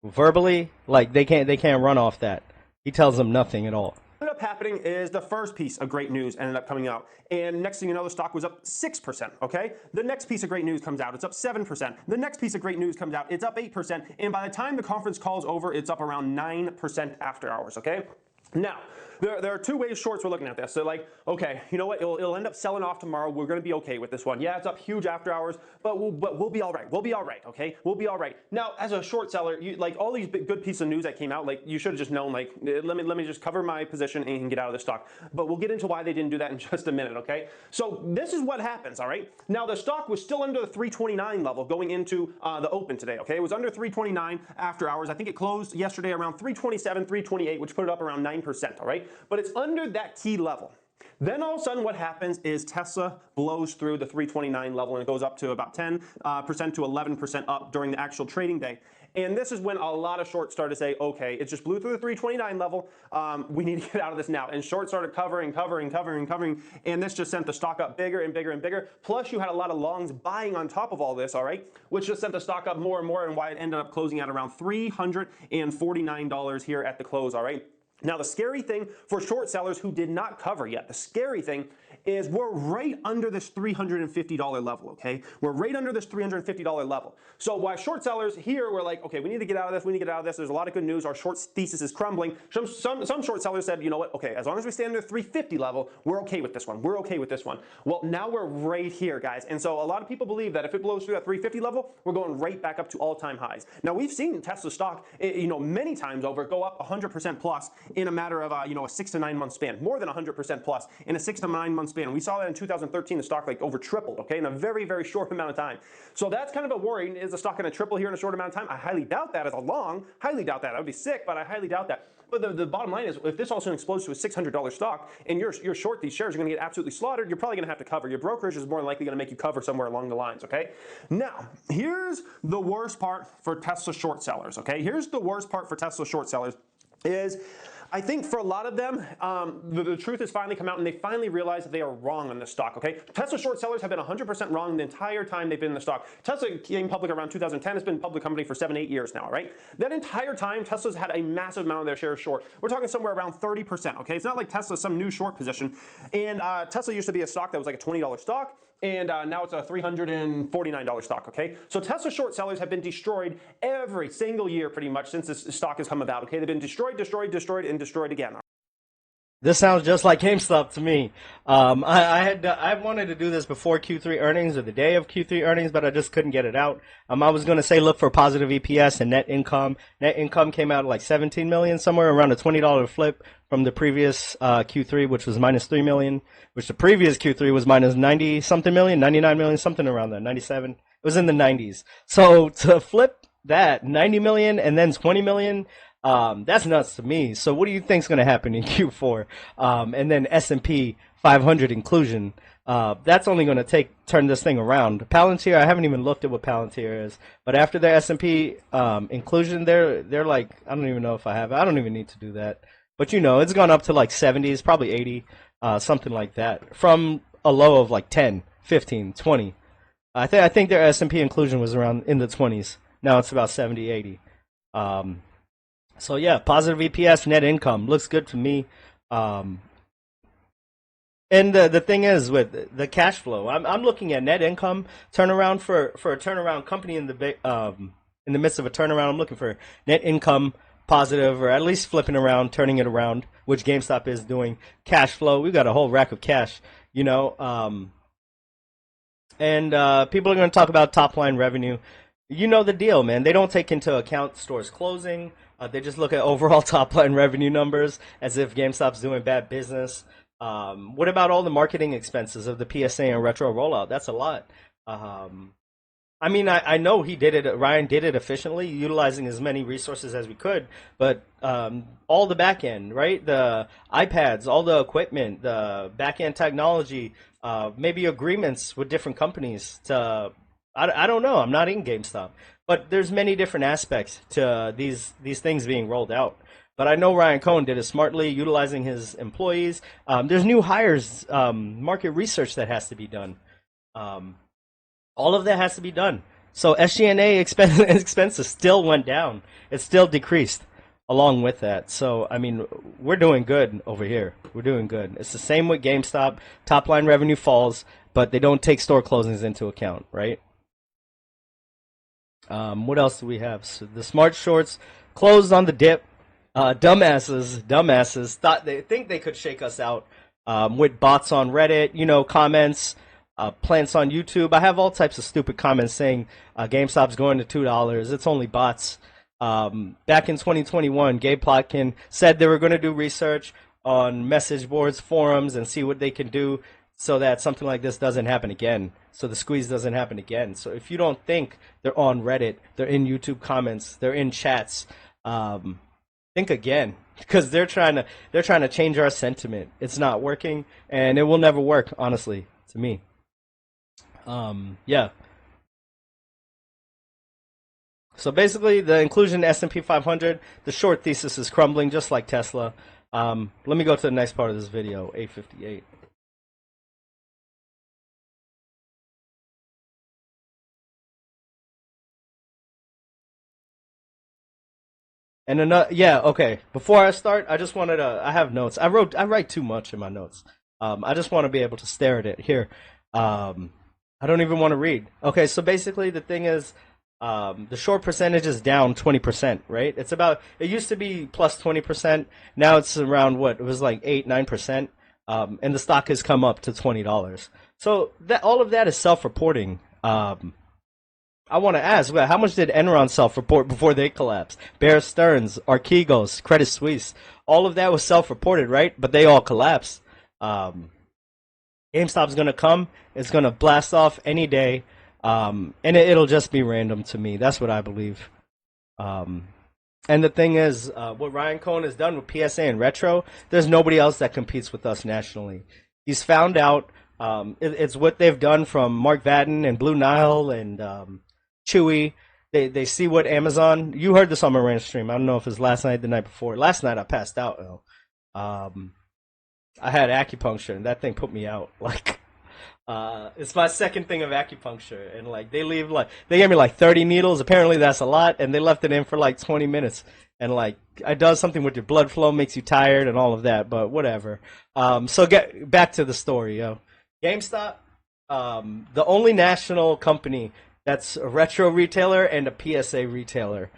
S2: Verbally, like they can't run off that. He tells them nothing at all.
S3: What ended up happening is the first piece of great news ended up coming out, and next thing you know, the stock was up 6%, okay? The next piece of great news comes out, it's up 7%. The next piece of great news comes out, it's up 8%, and by the time the conference call's over, it's up around 9% after hours, okay? Now, there are two ways shorts we're looking at this. So like, okay, you know what? It'll end up selling off tomorrow. We're going to be okay with this one. Yeah, it's up huge after hours, but we'll be all right. We'll be all right, okay? We'll be all right. Now, as a short seller, you like all these good pieces of news that came out, like you should have just known, like, let me just cover my position and get out of the stock. But we'll get into why they didn't do that in just a minute, okay? So this is what happens, all right? Now, the stock was still under the 329 level going into the open today, okay? It was under 329 after hours. I think it closed yesterday around 327, 328, which put it up around 9%, all right? But it's under that key level. Then all of a sudden what happens is Tesla blows through the 329 level and it goes up to about 10% to 11% up during the actual trading day. And this is when a lot of shorts started to say, okay, it just blew through the 329 level. We need to get out of this now. And shorts started covering. And this just sent the stock up bigger and bigger and bigger. Plus you had a lot of longs buying on top of all this, all right, which just sent the stock up more and more, and why it ended up closing at around $349 here at the close, all right? Now, the scary thing for short sellers who did not cover yet, the scary thing is we're right under this $350 level, okay? We're right under this $350 level. So while short sellers here were like, okay, we need to get out of this, we need to get out of this, there's a lot of good news, our short thesis is crumbling. Some short sellers said, you know what, okay, as long as we stay under the 350 level, we're okay with this one, we're okay with this one. Well, now we're right here, guys, and so a lot of people believe that if it blows through that 350 level, we're going right back up to all-time highs. Now, we've seen Tesla stock, many times over, go up 100% plus in a matter of, a 6 to 9 month span, more than 100% plus in a 6 to 9 month span. We saw that in 2013, the stock like over tripled, okay, in a very, very short amount of time. So that's kind of a worry. Is the stock going to triple here in a short amount of time? I highly doubt that. Highly doubt that. I would be sick, but I highly doubt that. But the bottom line is, if this also explodes to a $600 stock and you're short these shares, you're going to get absolutely slaughtered. You're probably going to have to cover. Your brokerage is more than likely going to make you cover somewhere along the lines, okay? Now, here's the worst part for Tesla short sellers, okay? Here's the worst part for Tesla short sellers is, I think for a lot of them, the truth has finally come out and they finally realize that they are wrong on this stock, okay? Tesla short sellers have been 100% wrong the entire time they've been in the stock. Tesla came public around 2010. It's been a public company for 7-8 years now, right? That entire time, Tesla's had a massive amount of their shares short. We're talking somewhere around 30%, okay? It's not like Tesla's some new short position. And Tesla used to be a stock that was like a $20 stock. And now it's a $349 stock, okay? So Tesla short sellers have been destroyed every single year pretty much since this stock has come about, okay? They've been destroyed, and destroyed again.
S2: This sounds just like GameStop to me. I wanted to do this before Q3 earnings or the day of Q3 earnings, but I just couldn't get it out. I was going to say look for positive EPS and net income. Net income came out like 17 million, somewhere around a $20 flip from the previous Q3, which was minus 3 million, which the previous Q3 was minus 90 something million, 99 million, something around that, 97. It was in the 90s. So to flip that 90 million and then 20 million. That's nuts to me. So what do you think's going to happen in Q4? And then S&P 500 inclusion. That's only going to turn this thing around. Palantir, I haven't even looked at what Palantir is, but after their S&P inclusion, they're like, I don't even know if I have it. I don't even need to do that. But it's gone up to like 70s, probably 80, something like that, from a low of like 10, 15, 20. I think their S&P inclusion was around in the 20s. Now it's about 70, 80. So yeah, positive EPS, net income looks good to me. And the thing is with the cash flow, I'm looking at net income turnaround for a turnaround company in the midst of a turnaround. I'm looking for net income positive or at least flipping around, turning it around, which GameStop is doing. Cash flow, we've got a whole rack of cash, and people are going to talk about top line revenue. You know the deal, man. They don't take into account stores closing. They just look at overall top-line revenue numbers as if GameStop's doing bad business. What about all the marketing expenses of the PSA and retro rollout? That's a lot. I know he did it. Ryan did it efficiently, utilizing as many resources as we could. But all the back end, right? The iPads, all the equipment, the back end technology, maybe agreements with different companies to. I don't know. I'm not in GameStop, but there's many different aspects to these things being rolled out. But I know Ryan Cohen did it smartly, utilizing his employees. There's new hires, market research that has to be done. All of that has to be done. So SG&A expenses still went down. It still decreased along with that. So, we're doing good over here. We're doing good. It's the same with GameStop. Top line revenue falls, but they don't take store closings into account, right? What else do we have? So the smart shorts closed on the dip. Dumbasses thought they could shake us out with bots on Reddit, comments, plants on YouTube. I have all types of stupid comments saying GameStop's going to $2. It's only bots. Back in 2021, Gabe Plotkin said they were going to do research on message boards, forums, and see what they can do so that something like this doesn't happen again. So the squeeze doesn't happen again. So if you don't think they're on Reddit, they're in YouTube comments, they're in chats, think again, because they're trying to change our sentiment. It's not working, and it will never work, honestly, to me. Yeah. So basically, the inclusion in S&P 500, the short thesis is crumbling, just like Tesla. Let me go to the next part of this video, 858. And another, yeah, okay. Before I start, I just wanted to. I have notes. I write too much in my notes. I just want to be able to stare at it here. I don't even want to read. Okay, so basically the thing is, the short percentage is down 20%, right? It's about, it used to be plus 20%. Now it's around what? It was like 8-9%. And the stock has come up to $20. So that all of that is self-reporting. I want to ask, well, how much did Enron self-report before they collapsed? Bear Stearns, Archegos, Credit Suisse, all of that was self-reported, right? But they all collapsed. GameStop's going to come. It's going to blast off any day. And it'll just be random to me. That's what I believe. And the thing is, what Ryan Cohen has done with PSA and Retro, there's nobody else that competes with us nationally. He's found out it's what they've done from Mark Vadden and Blue Nile and Chewy. They see what Amazon. You heard this on my rant stream. I don't know if it was last night, the night before. Last night I passed out. I had acupuncture and that thing put me out. Like, it's my second thing of acupuncture, and like they gave me like 30 needles. Apparently that's a lot, and they left it in for like 20 minutes. And like it does something with your blood flow, makes you tired, and all of that. But whatever. So get back to the story, yo. GameStop, the only national company that's a retro retailer and a PSA retailer.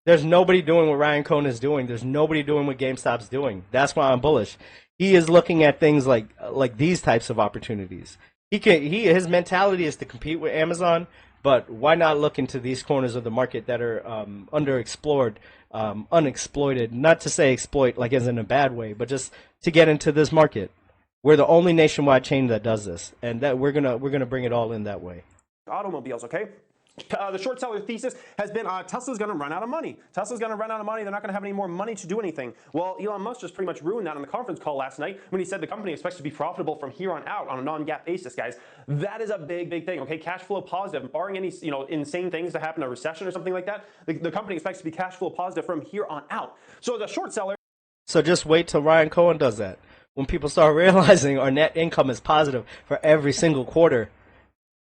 S2: There's nobody doing what Ryan Cohen is doing. There's nobody doing what GameStop's doing. That's why I'm bullish. He is looking at things like these types of opportunities. His mentality is to compete with Amazon, but why not look into these corners of the market that are underexplored, unexploited? Not to say exploit like as in a bad way, but just to get into this market. We're the only nationwide chain that does this, and that we're gonna bring it all in that way.
S3: Automobiles, okay? The short seller thesis has been Tesla's going to run out of money. Tesla's going to run out of money. They're not going to have any more money to do anything. Well, Elon Musk just pretty much ruined that on the conference call last night when he said the company expects to be profitable from here on out on a non-GAAP basis, guys. That is a big, big thing, okay? Cash flow positive, barring any insane things to happen, a recession or something like that, the company expects to be cash flow positive from here on out. So the short seller.
S2: So just wait till Ryan Cohen does that. When people start realizing our net income is positive for every single quarter,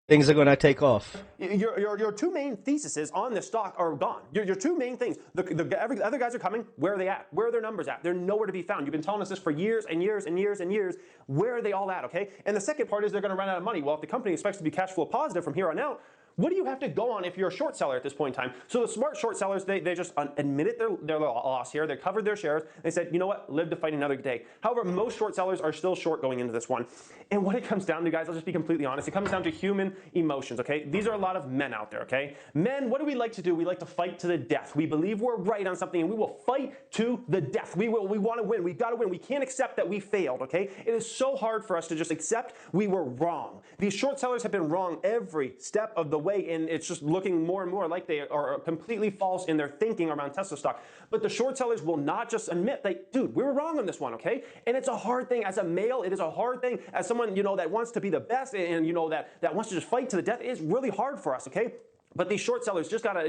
S2: things are going to take off.
S3: Your two main theses on this stock are gone. Your two main things. The other guys are coming. Where are they at? Where are their numbers at? They're nowhere to be found. You've been telling us this for years and years and years and years. Where are they all at, okay? And the second part is they're going to run out of money. Well, if the company expects to be cash flow positive from here on out, what do you have to go on if you're a short seller at this point in time? So the smart short sellers, they just admitted their loss here. They covered their shares. They said, you know what, live to fight another day. However, most short sellers are still short going into this one. And what it comes down to, guys, I'll just be completely honest, it comes down to human emotions, okay? These are a lot of men out there, okay? Men, what do we like to do? We like to fight to the death. We believe we're right on something and we will fight to the death. We want to win. We've got to win. We can't accept that we failed, okay? It is so hard for us to just accept we were wrong. These short sellers have been wrong every step of the way, and it's just looking more and more like they are completely false in their thinking around Tesla stock. But the short sellers will not just admit that, dude, we were wrong on this one, okay? And it's a hard thing as a male. It is a hard thing as someone, that wants to be the best and, that wants to just fight to the death. It is really hard for us, okay? But these short sellers just gotta,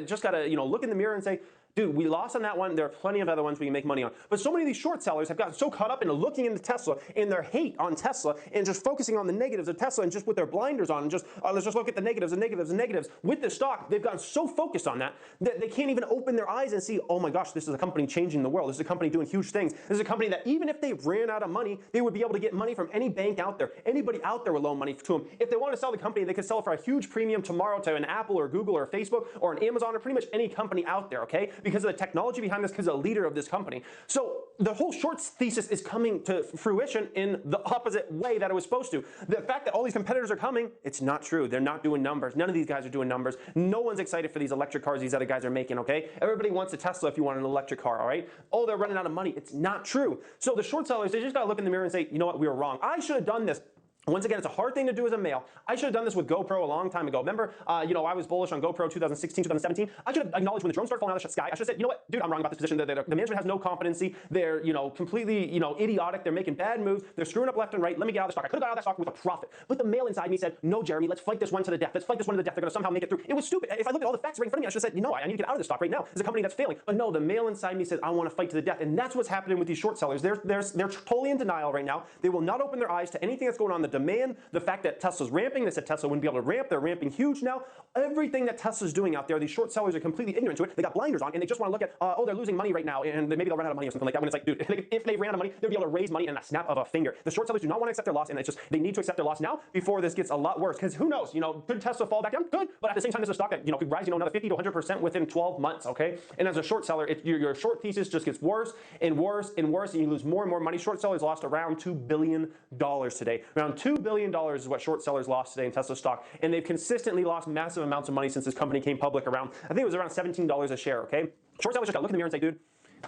S3: look in the mirror and say, dude, we lost on that one. There are plenty of other ones we can make money on. But so many of these short sellers have gotten so caught up into looking into Tesla and their hate on Tesla and just focusing on the negatives of Tesla and just with their blinders on and just, let's just look at the negatives and negatives and negatives. With this stock, they've gotten so focused on that that they can't even open their eyes and see, oh my gosh, this is a company changing the world. This is a company doing huge things. This is a company that even if they ran out of money, they would be able to get money from any bank out there. Anybody out there would loan money to them. If they want to sell the company, they could sell it for a huge premium tomorrow to an Apple or Google or Facebook or an Amazon or pretty much any company out there, okay? Because of the technology behind this, because a leader of this company. So the whole short thesis is coming to fruition in the opposite way that it was supposed to. The fact that all these competitors are coming, it's not true. They're not doing numbers. None of these guys are doing numbers. No one's excited for these electric cars these other guys are making, okay? Everybody wants a Tesla if you want an electric car, all right? Oh, they're running out of money. It's not true. So the short sellers, they just got to look in the mirror and say, you know what, we were wrong. I should have done this. Once again, it's a hard thing to do as a male. I should have done this with GoPro a long time ago. Remember, I was bullish on GoPro 2016, 2017. I should have acknowledged when the drones started falling out of the sky. I should have said, you know what, dude, I'm wrong about this position. The management has no competency. They're, completely, idiotic. They're making bad moves. They're screwing up left and right. Let me get out of the stock. I could have got out of that stock with a profit. But the male inside me said, no, Jeremy, let's fight this one to the death. Let's fight this one to the death. They're going to somehow make it through. It was stupid. If I looked at all the facts right in front of me, I should have said, I need to get out of this stock right now. It's a company that's failing. But no, the male inside me said, I want to fight to the death. And that's what's happening with these short sellers. They're totally in denial right now. They will not open their eyes to anything that's going on. The demand, the fact that Tesla's ramping, they said Tesla wouldn't be able to ramp, they're ramping huge now. Everything that Tesla's doing out there, these short sellers are completely ignorant to it. They got blinders on and they just want to look at, oh, they're losing money right now and maybe they'll run out of money or something like that. When it's like, dude, if they ran out of money, they'll be able to raise money in a snap of a finger. The short sellers do not want to accept their loss, and it's just, they need to accept their loss now before this gets a lot worse. Because who knows, could Tesla fall back down? Good, but at the same time, it's a stock that, could rise, another 50 to 100% within 12 months, okay? And as a short seller, your short thesis just gets worse and worse and worse, and you lose more and more money. Short sellers lost around $2 billion today. Around $2 billion is what short sellers lost today in Tesla stock, and they've consistently lost massive amounts of money since this company came public around, I think it was around $17 a share, okay? Short sellers just got to look in the mirror and say, dude,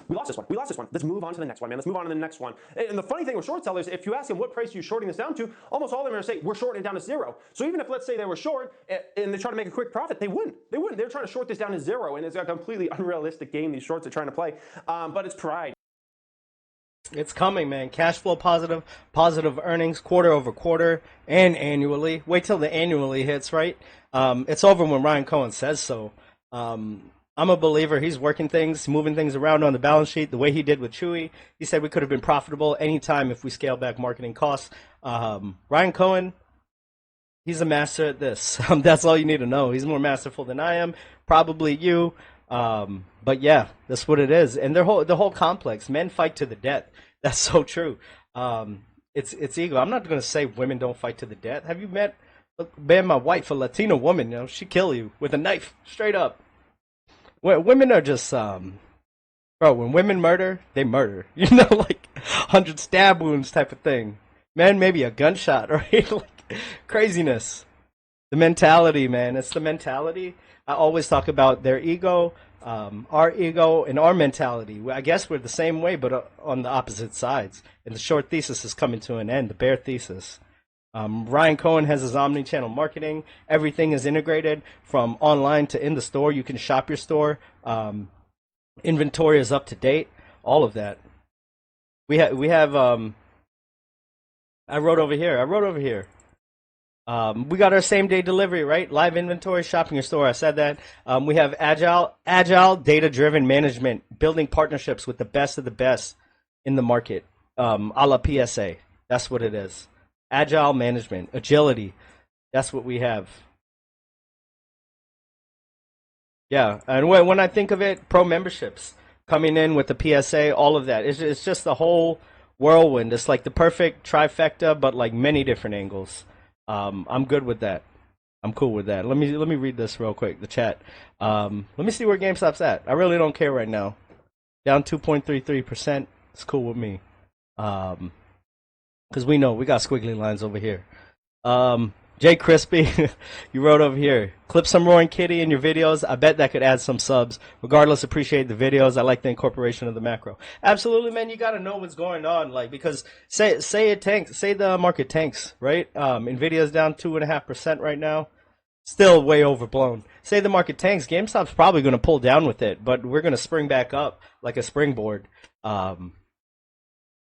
S3: we lost this one. We lost this one. Let's move on to the next one, man. Let's move on to the next one. And the funny thing with short sellers, if you ask them what price are you shorting this down to, almost all of them are going to say, we're shorting it down to zero. So even if, let's say, they were short and they try to make a quick profit, they wouldn't. They wouldn't. They're trying to short this down to zero, and it's a completely unrealistic game these shorts are trying to play. But it's pride.
S2: It's coming, man. Cash flow positive, positive earnings quarter over quarter and annually. Wait till the annually hits, right? It's over when Ryan Cohen says so. I'm a believer. He's working things, moving things around on the balance sheet the way he did with Chewy. He said we could have been profitable anytime if we scale back marketing costs. Ryan Cohen, he's a master at this. That's all you need to know. He's more masterful than I am, probably you. But yeah, that's what it is. And the whole complex, men fight to the death. That's so true. It's ego. I'm not going to say women don't fight to the death. Have you met my wife, a Latina woman? She kill you with a knife, straight up. Women are just, bro, when women murder, they murder. Like 100 stab wounds type of thing. Man, maybe a gunshot, right? Like craziness. The mentality, man. It's the mentality. I always talk about their ego, our ego, and our mentality. I guess we're the same way, but on the opposite sides. And the short thesis is coming to an end, the bear thesis. Ryan Cohen has his omni-channel marketing. Everything is integrated from online to in the store. You can shop your store. Inventory is up to date. All of that. We have. I wrote over here. We got our same day delivery, right? Live inventory, shopping your store. I said that. We have agile, data-driven management, building partnerships with the best of the best in the market, a la PSA. That's what it is. Agile management, agility. That's what we have. Yeah, and when I think of it, pro memberships coming in with the PSA, all of that. It's just the whole whirlwind. It's like the perfect trifecta, but like many different angles. I'm good with that. I'm cool with that. Let me read this real quick. The chat. Let me see where GameStop's at. I really don't care right now. Down 2.33%. It's cool with me. Because we know we got squiggly lines over here. Jay Crispy, you wrote over here, clip some Roaring Kitty in your videos. I bet that could add some subs. Regardless, appreciate the videos. I like the incorporation of the macro. Absolutely, man. You got to know what's going on, like, because say it tanks, say the market tanks, right? Nvidia's down 2.5% right now, still way overblown. Say the market tanks, GameStop's probably going to pull down with it, but we're going to spring back up like a springboard.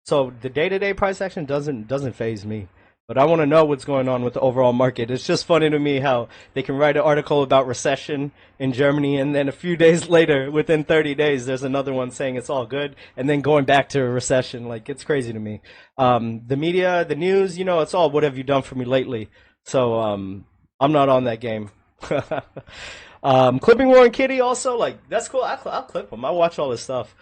S2: So the day-to-day price action doesn't faze me. But I want to know what's going on with the overall market. It's just funny to me how they can write an article about recession in Germany, and then a few days later, within 30 days, there's another one saying it's all good, and then going back to a recession. Like, it's crazy to me. The media, the news, it's all, what have you done for me lately? So I'm not on that game. Clipping Roaring Kitty also, like, that's cool. I'll clip them. I watch all this stuff.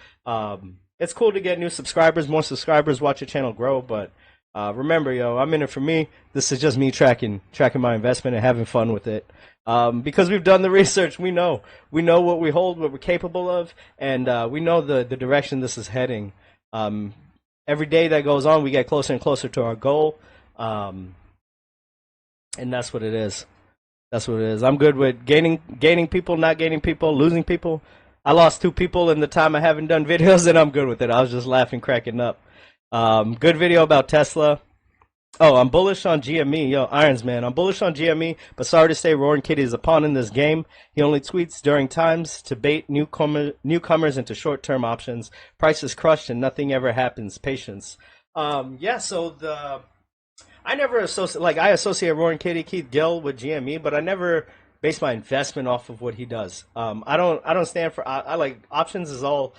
S2: It's cool to get new subscribers, more subscribers, watch your channel grow, but remember, I'm in it for me. This is just me tracking my investment and having fun with it. Because we've done the research, we know what we hold, what we're capable of, and we know the direction this is heading. Every day that goes on, we get closer and closer to our goal, and that's what it is. That's what it is. I'm good with gaining people, not gaining people, losing people. I lost 2 people in the time I haven't done videos, and I'm good with it. I was just laughing, cracking up. Good video about Tesla. Oh, I'm bullish on GME. Yo, Irons, man. I'm bullish on GME, but sorry to say Roaring Kitty is a pawn in this game. He only tweets during times to bait newcomers into short-term options. Price is crushed and nothing ever happens. Patience. Yeah, so I never associate Roaring Kitty, Keith Gill with GME, but I never base my investment off of what he does. I don't stand for, I like options is all,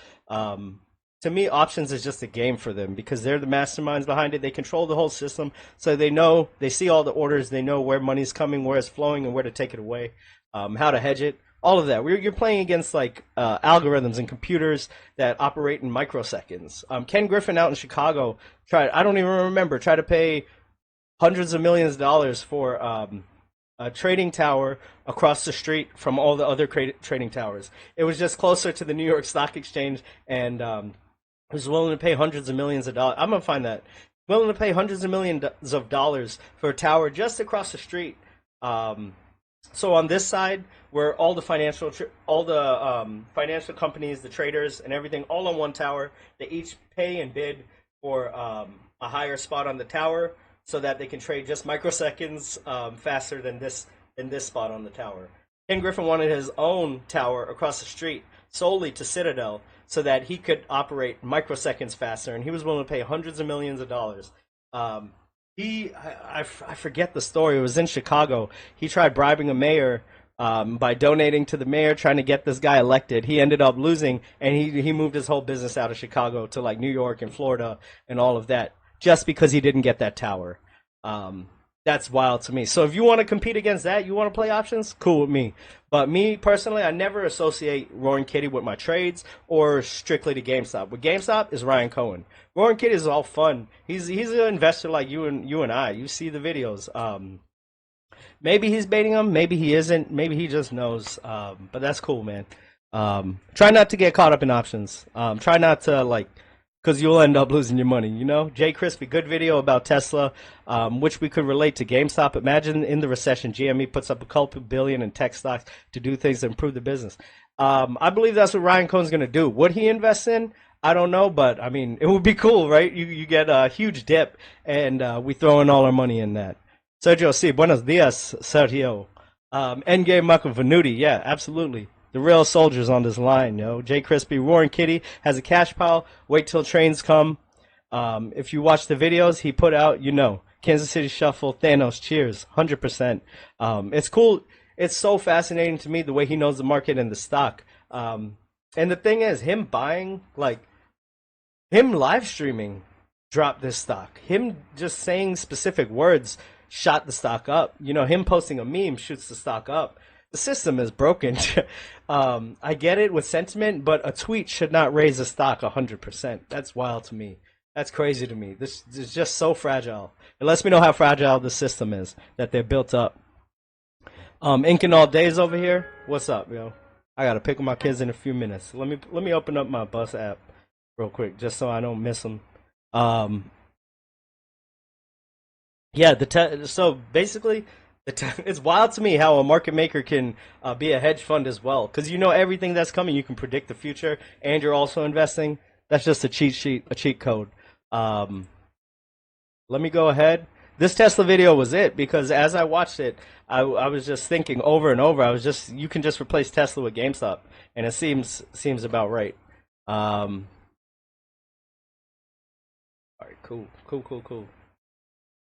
S2: to me, options is just a game for them because they're the masterminds behind it. They control the whole system, so they know, they see all the orders, they know where money's coming, where it's flowing, and where to take it away, how to hedge it, all of that. You're playing against like algorithms and computers that operate in microseconds. Ken Griffin out in Chicago I don't even remember, tried to pay hundreds of millions of dollars for a trading tower across the street from all the other trading towers. It was just closer to the New York Stock Exchange, and was willing to pay hundreds of millions of dollars. I'm gonna find that, willing to pay hundreds of millions of dollars for a tower just across the street. So on this side, where all the financial companies, the traders, and everything, all on one tower, they each pay and bid for a higher spot on the tower, so that they can trade just microseconds faster than this spot on the tower. Ken Griffin wanted his own tower across the street solely to Citadel so that he could operate microseconds faster, and he was willing to pay hundreds of millions of dollars. I forget the story. It was in Chicago. He tried bribing a mayor by donating to the mayor, trying to get this guy elected. He ended up losing, and he moved his whole business out of Chicago to like New York and Florida and all of that, just because he didn't get that tower. That's wild to me. So if you want to compete against that, you want to play options, cool with me. But me personally, I never associate Roaring Kitty with my trades or strictly to GameStop. With GameStop is Ryan Cohen. Roaring Kitty is all fun. He's an investor like you and I. You see the videos. Maybe he's baiting them, maybe he isn't, maybe he just knows. But that's cool, man. Try not to get caught up in options. Try not to because you'll end up losing your money, you know? Jay Crispy, good video about Tesla, which we could relate to GameStop. Imagine in the recession, GME puts up a couple billion in tech stocks to do things to improve the business. I believe that's what Ryan Cohen's going to do. Would he invest in? I don't know, but, I mean, it would be cool, right? You get a huge dip, and we throw in all our money in that. Sergio C., buenos dias, Sergio. Endgame Michael Venuti, yeah, absolutely. The real soldiers on this line, yo. Jay Crispy, Roaring Kitty has a cash pile. Wait till trains come. If you watch the videos he put out, you know. Kansas City Shuffle, Thanos, cheers, 100%. It's cool. It's so fascinating to me the way he knows the market and the stock. And the thing is, him buying, him live streaming dropped this stock. Him just saying specific words shot the stock up. You know, him posting a meme shoots the stock up. The system is broken. I get it with sentiment, but a tweet should not raise a stock 100%. That's wild to me. That's crazy to me. This is just so fragile. It lets me know how fragile the system is that they're built up. Inking All Days over here. What's up, yo? I gotta pick up my kids in a few minutes. Let me open up my bus app real quick, just so I don't miss them. Yeah, so basically, it's wild to me how a market maker can be a hedge fund as well, because you know everything that's coming. You can predict the future, and you're also investing. That's just a cheat sheet, a cheat code. Let me go ahead. This Tesla video was it, because as I watched it, I was just thinking over and over. You can just replace Tesla with GameStop, and it seems about right. All right, cool.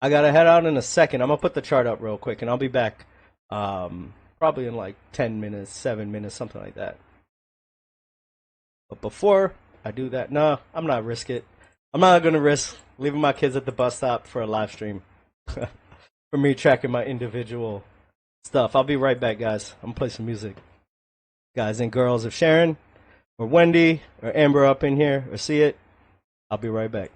S2: I gotta head out in a second. I'm gonna put the chart up real quick, and I'll be back probably in like 10 minutes, 7 minutes, something like that. But before I do that, no, I'm not risk it. I'm not gonna risk leaving my kids at the bus stop for a live stream. For me tracking my individual stuff. I'll be right back, guys. I'm gonna play some music. Guys and girls, if Sharon or Wendy or Amber up in here or see it, I'll be right back.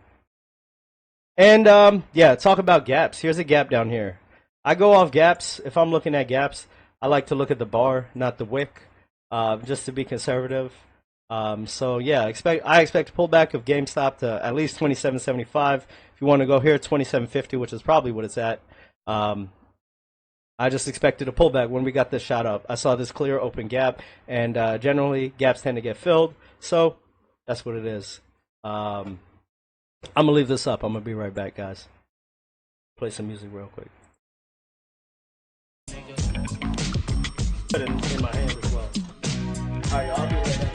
S2: And yeah, talk about gaps. Here's a gap down here. I go off gaps. If I'm looking at gaps, I like to look at the bar, not the wick, just to be conservative. So yeah, I expect a pullback of GameStop to at least 27.75. If you want to go here, 27.50, which is probably what it's at. I just expected a pullback when we got this shot up. I saw this clear open gap, and generally gaps tend to get filled. So that's what it is. I'm gonna leave this up. I'm gonna be right back, guys. Play some music real quick. Put it in my hand as well. All right, I'll be right back.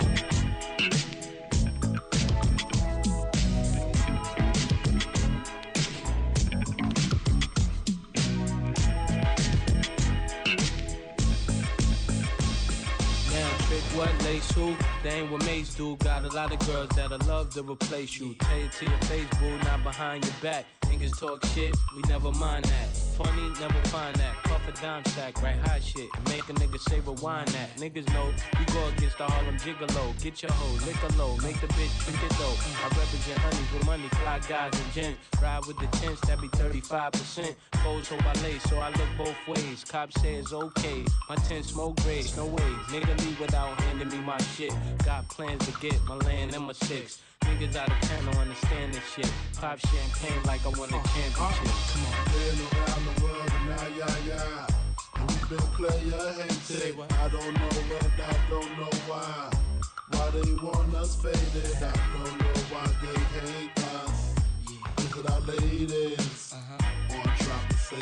S4: Now, trick what lace who? They ain't what mates do. Got a lot of girls that'll love to replace you. Tell it to your face, boo, not behind your back. Niggas talk shit, we never mind that. Funny, never find that. Puff a dime sack, right hot shit. And make a nigga say rewind that. Niggas know we go against the Harlem Gigolo. Get your hoe, lick a low, make the bitch trick it though. I represent honeys with money, fly guys and gents. Ride with the tents, that be 35%. Foes hold my lace, so I look both ways. Cops say it's okay, my tent smoke grades, no way. Nigga leave without handing me my shit. Got plans to get my land and my six. Niggas out of town don't understand this shit. Pop champagne like I won a championship. Come on.
S5: Been around the world and now, yeah. And we've been player hated. I don't know when, I don't know why. Why they want us faded. I don't know why they hate us. Look at our ladies. On trying to say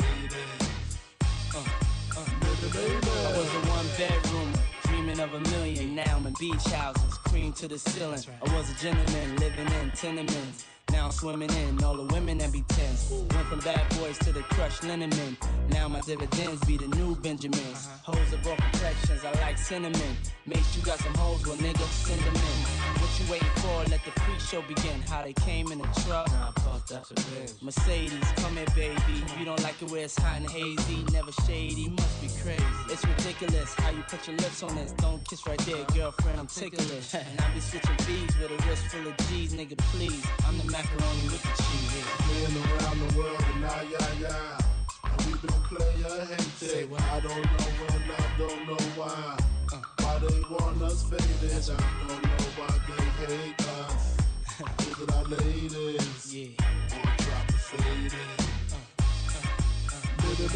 S4: I was a one bedroom, dreaming of a million. Now I'm in beach houses, cream to the ceiling. I was a gentleman living in tenements. Now I'm swimming in all the women that be tense. Went from bad boys to the crushed linen men. Now my dividends be the new Benjamins. Hoes of all complexions, I like cinnamon. Make sure you got some hoes, well nigga, send them in. What you waiting for? Let the free show begin. How they came in a truck. Nah, fuck, that's a bitch. Mercedes, come here baby. You don't like it where it's hot and hazy, never shady. You must be crazy. It's ridiculous how you put your lips on this. Don't kiss right there, girlfriend, I'm ticklish. And I be switching B's with a wrist full of G's, nigga, please. I'm the macaroni with the cheese.
S5: Been around the world and now, yeah. And we've been player hated. I don't know when, I don't know why. Why they want us faded. I don't know why they hate us. Look at our ladies. On drop the faded.
S4: Now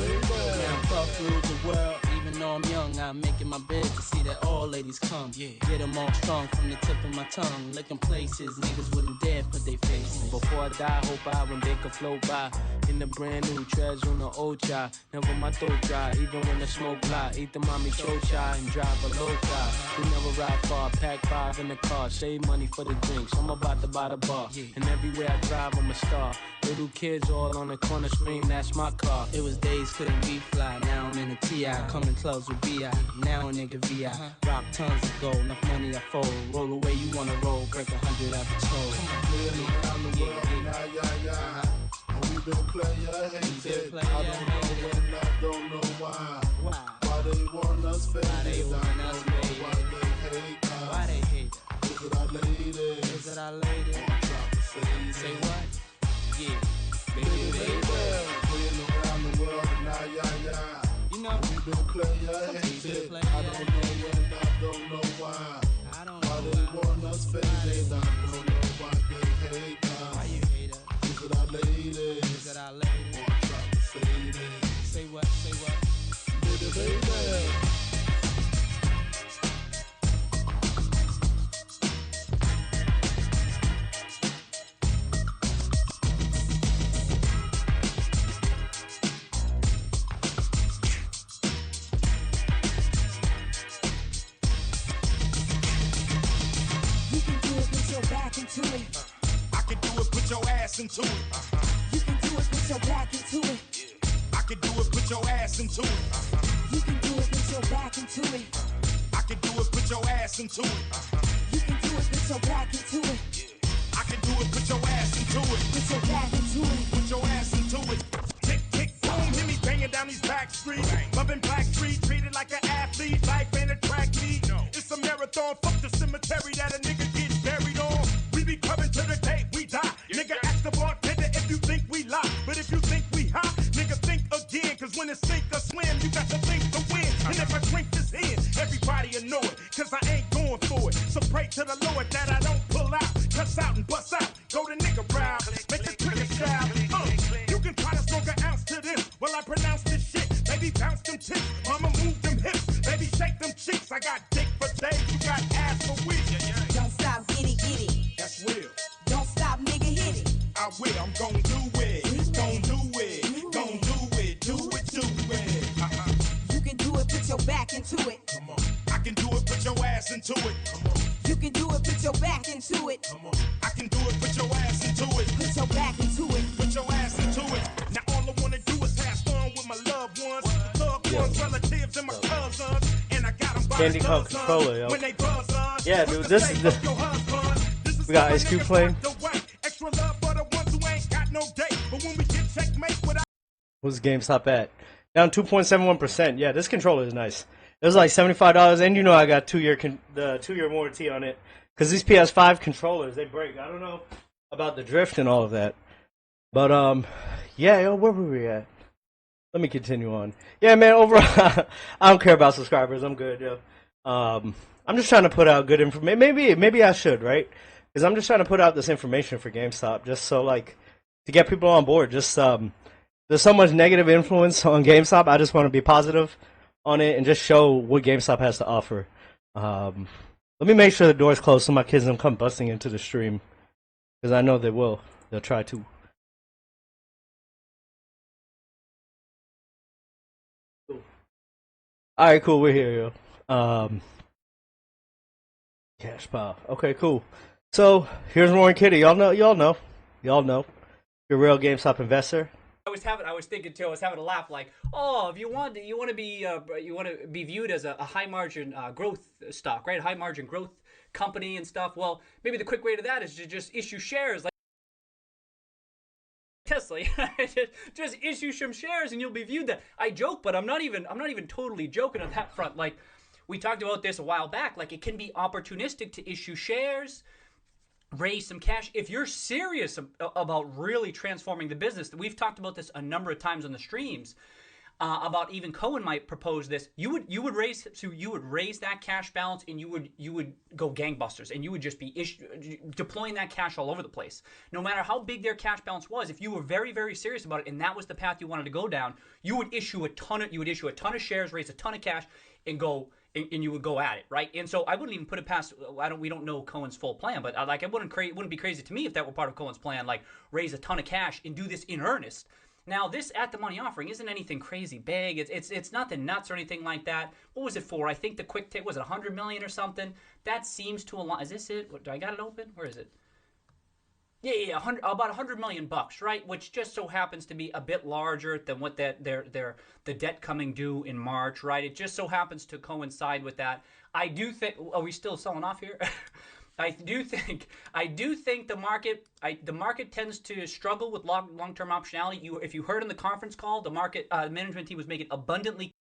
S4: I'm puff through the world, even though I'm young. I'm making my bed to see that all ladies come. Get them all strong from the tip of my tongue. Licking places niggas wouldn't dare put their face in. Before I die, hope I one day could float by in the brand new treads on the old chai. Never my throat dry, even when the smoke fly. Eat the mommy chocha and drive a low car. We never ride far, pack 5 in the car. Save money for the drinks, I'm about to buy the bar. And everywhere I drive, I'm a star. Little kids all on the corner scream, that's my car. It was days couldn't be fly, now I'm in a TI. Coming clubs with BI, now a nigga VI. Rock tons of gold, enough money I fold. Roll away you wanna roll, break 100 out the toll.
S5: Been around the world, yeah. And we've been player hated. I don't know when, I don't know why. Why they want us faded. I don't know why they hate us.
S4: Why they hate us?
S5: Look at our ladies.
S4: Is it our lady?
S5: On drop the faded.
S4: Say what? Yeah, baby, baby.
S5: Been around the world and now, yeah.
S4: You know,
S5: we've been player hated. I don't know when, I don't know why. Why they want us faded. I don't know why they hate us.
S4: Why you hate us?
S5: Look at our ladies.
S4: Is it our lady?
S5: On drop the faded.
S4: Say what? Say what?
S5: Baby.
S6: Into it. You can do it, put your back into it. I can do it, put your ass into it. You can do it, put your back into it. I can do it, put your ass into it. You can do it, put your back into it. I can do it, put your ass into it. Put your back into it. Put your ass into it. Tick, tick, boom, hear me banging down these back streets. Loving Black Street, treated like an athlete. Life ain't a track meet. It's a marathon, fuck the cemetery that a nigga gets buried on. We be coming to the day we die. Nigga, ask the bartender if you think we lie. But if you think we hot, nigga, think again. Cause when it's sink or swim, you got to think to win. And if I drink this in, everybody will know it. Cause I ain't going for it. So pray to the Lord that I don't pull out. Cuss out and bust out. Go to nigga round. Make the trigger shout. You can try to smoke an ounce to this. Well, I pronounce this shit. Baby, bounce them tits. Mama, move them hips. Baby, shake them cheeks. I got dick for days. You got ass for weeks.
S7: Don't stop, get it, get it.
S6: That's real.
S7: Don't stop, nigga, hit it.
S6: I will, I'm gon' do it. Gon' do it. Gon' do it. Do it, do it.
S7: You can do it, put your back into it.
S6: Come on. I can do it, put your ass into it. Come on.
S7: You can do it, put your back into it.
S6: Come on. I can do it, put your ass into it.
S7: Put your back into it.
S6: Put your ass into it. Now all I wanna do is have fun with my loved ones, loved ones, relatives, and my cousins. And I got them by
S2: Candy
S6: the
S2: Crush
S6: dozen.
S2: Controller, yo.
S6: When they buzz on,
S2: Yeah, dude, this is the. We got Ice Cube playing. What's GameStop at? Down 2.71%. Yeah, this controller is nice. It was like $75, and you know I got the 2-year warranty on it. Because these PS5 controllers, they break. I don't know about the drift and all of that. But, yeah, yo, where were we at? Let me continue on. Yeah, man, overall, I don't care about subscribers. I'm good, yo. I'm just trying to put out good information. Maybe I should, right? Because I'm just trying to put out this information for GameStop, just so, like, to get people on board. Just, there's so much negative influence on GameStop. I just want to be positive on it and just show what GameStop has to offer. Let me make sure the door's closed so my kids don't come busting into the stream. Because I know they will. They'll try to. Cool. Alright, cool. We're here, yo. Cash pile. Okay, cool. So, here's Warren Kitty. Y'all know. You're a real GameStop investor.
S8: I was thinking too. I was having a laugh, like, oh, if you want to be viewed as a high margin growth stock, right? High margin growth company and stuff. Well, maybe the quick way to that is to just issue shares, like Tesla. just issue some shares, and you'll be viewed that. I joke, but I'm not even totally joking on that front. Like, we talked about this a while back. Like, it can be opportunistic to issue shares, raise some cash if you're serious about really transforming the business. We've talked about this a number of times on the streams about even Cohen might propose this. You would raise that cash balance, and you would go gangbusters, and you would just be deploying that cash all over the place. No matter how big their cash balance was, if you were very, very serious about it and that was the path you wanted to go down, you would issue a ton of shares, raise a ton of cash, and go. And you would go at it, right? And so I wouldn't even put it past. We don't know Cohen's full plan, but it wouldn't be crazy to me if that were part of Cohen's plan. Like, raise a ton of cash and do this in earnest. Now, this at the money offering isn't anything crazy big. It's nothing nuts or anything like that. What was it for? I think the quick take was it 100 million or something. That seems to align. Is this it? Do I got it open? Where is it? Yeah, about $100 million, right? Which just so happens to be a bit larger than what the debt coming due in March, right? It just so happens to coincide with that. I do think. Are we still selling off here? I do think the market tends to struggle with long-term optionality. If you heard in the conference call, the market management team was making abundantly.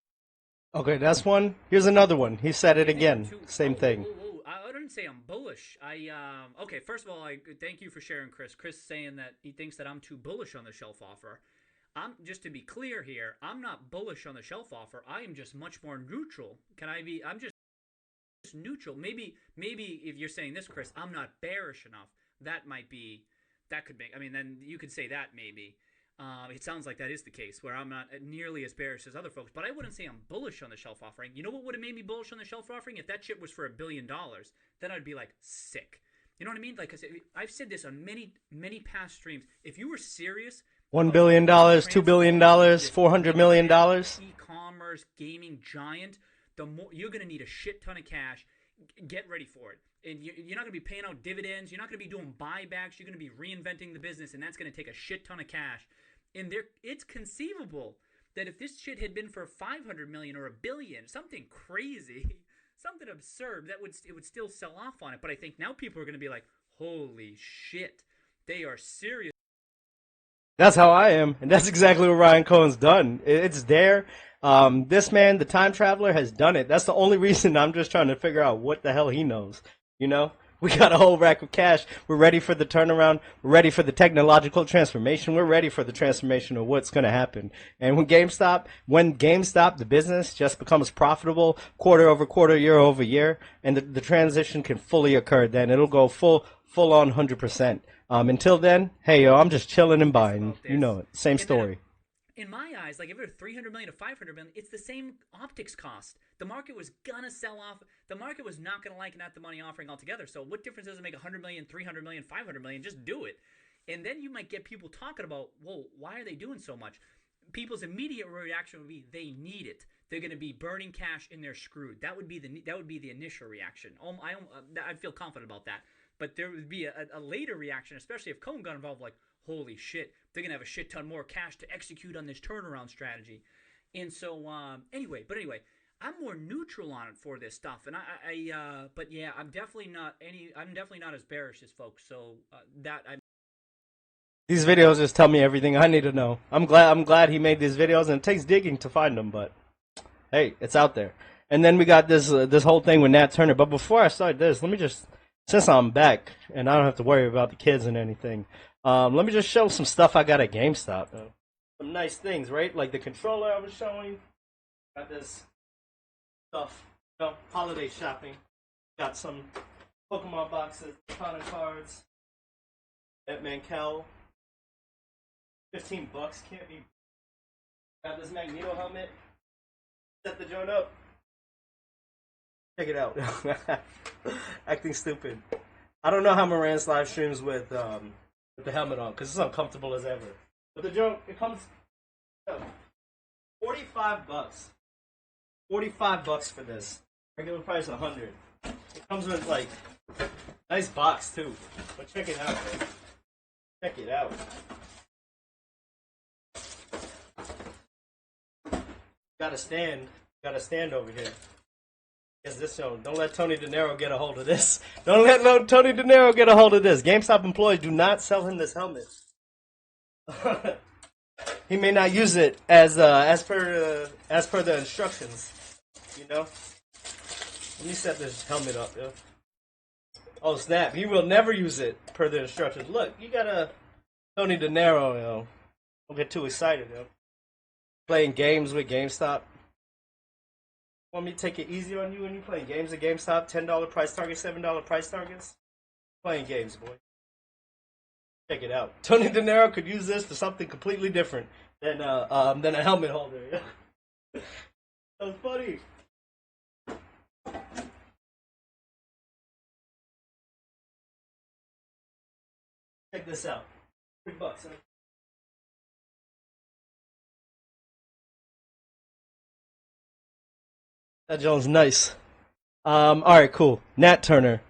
S2: Okay, that's one. Here's another one. He said it again. Same thing.
S8: I didn't say I'm bullish. Okay. First of all, I thank you for sharing, Chris. Chris saying that he thinks that I'm too bullish on the shelf offer. Just to be clear here, I'm not bullish on the shelf offer. I am just much more neutral. I'm just neutral. Maybe if you're saying this, Chris, I'm not bearish enough. That could make. I mean, then you could say that maybe. It sounds like that is the case, where I'm not nearly as bearish as other folks, but I wouldn't say I'm bullish on the shelf offering. You know what would have made me bullish on the shelf offering? If that shit was for $1 billion, then I'd be like, sick. You know what I mean? Like, I've said this on many past streams. If you were serious,
S2: $1 billion, $2 billion, $400 million,
S8: e-commerce gaming giant, the more you're going to need a shit ton of cash. Get ready for it. And you're not going to be paying out dividends. You're not going to be doing buybacks. You're going to be reinventing the business, and that's going to take a shit ton of cash. And it's conceivable that if this shit had been for 500 million or $1 billion, something crazy, something absurd, it would still sell off on it. But I think now people are going to be like, holy shit, they are serious.
S2: That's how I am, and that's exactly what Ryan Cohen's done. It's there. This man, the time traveler, has done it. That's the only reason I'm just trying to figure out what the hell he knows. You know? We got a whole rack of cash. We're ready for the turnaround. We're ready for the technological transformation. We're ready for the transformation of what's going to happen. And when GameStop, the business just becomes profitable quarter over quarter, year over year, and the transition can fully occur, then it'll go full on 100%. Until then, hey, yo, I'm just chilling and buying. You know it. Same story.
S8: In my eyes, like if it was 300 million to 500 million, it's the same optics cost. The market was gonna sell off. The market was not gonna like an at the money offering altogether. So what difference does it make? 100 million, 300 million, 500 million? Just do it. And then you might get people talking about, whoa, why are they doing so much? People's immediate reaction would be they need it. They're going to be burning cash and they're screwed. That would be the initial reaction. I feel confident about that. But there would be a later reaction, especially if Cohen got involved, like, holy shit, they're going to have a shit ton more cash to execute on this turnaround strategy. And so, anyway, I'm more neutral on it for this stuff, and but yeah, I'm definitely not as bearish as folks. So that I.
S2: These videos just tell me everything I need to know. I'm glad he made these videos, and it takes digging to find them, but hey, it's out there. And then we got this whole thing with Nat Turner. But before I start this, let me just, since I'm back and I don't have to worry about the kids and anything, let me just show some stuff I got at GameStop. Some nice things, right? Like the controller I was showing. Got this stuff, holiday shopping. Got some Pokemon boxes, Conan cards, Batman Cowl. $15 can't be. Got this Magneto helmet. Set the joint up. Check it out. Acting stupid. I don't know how Moran's live streams with the helmet on because it's uncomfortable as ever. But the joint, it comes $45. $45 for this. Regular price $100. It comes with like nice box too. But check it out, man. Check it out. Got a stand over here. Guess this show. Don't let Tony De Niro get a hold of this. Don't let Tony De Niro get a hold of this. GameStop employees do not sell him this helmet. He may not use it as per the instructions. You know. Let me set this helmet up, yo. Oh snap! He will never use it per the instructions. Look, you got a Tony De Niro, yo. Don't get too excited, yo. Playing games with GameStop. Want me to take it easy on you when you playing games at GameStop? $10 price target, $7 price targets. Playing games, boy. Check it out. Tony De Niro could use this for something completely different than a helmet holder. That was funny. Check this out. $3, huh? That Jones nice. All right, cool. Nat Turner.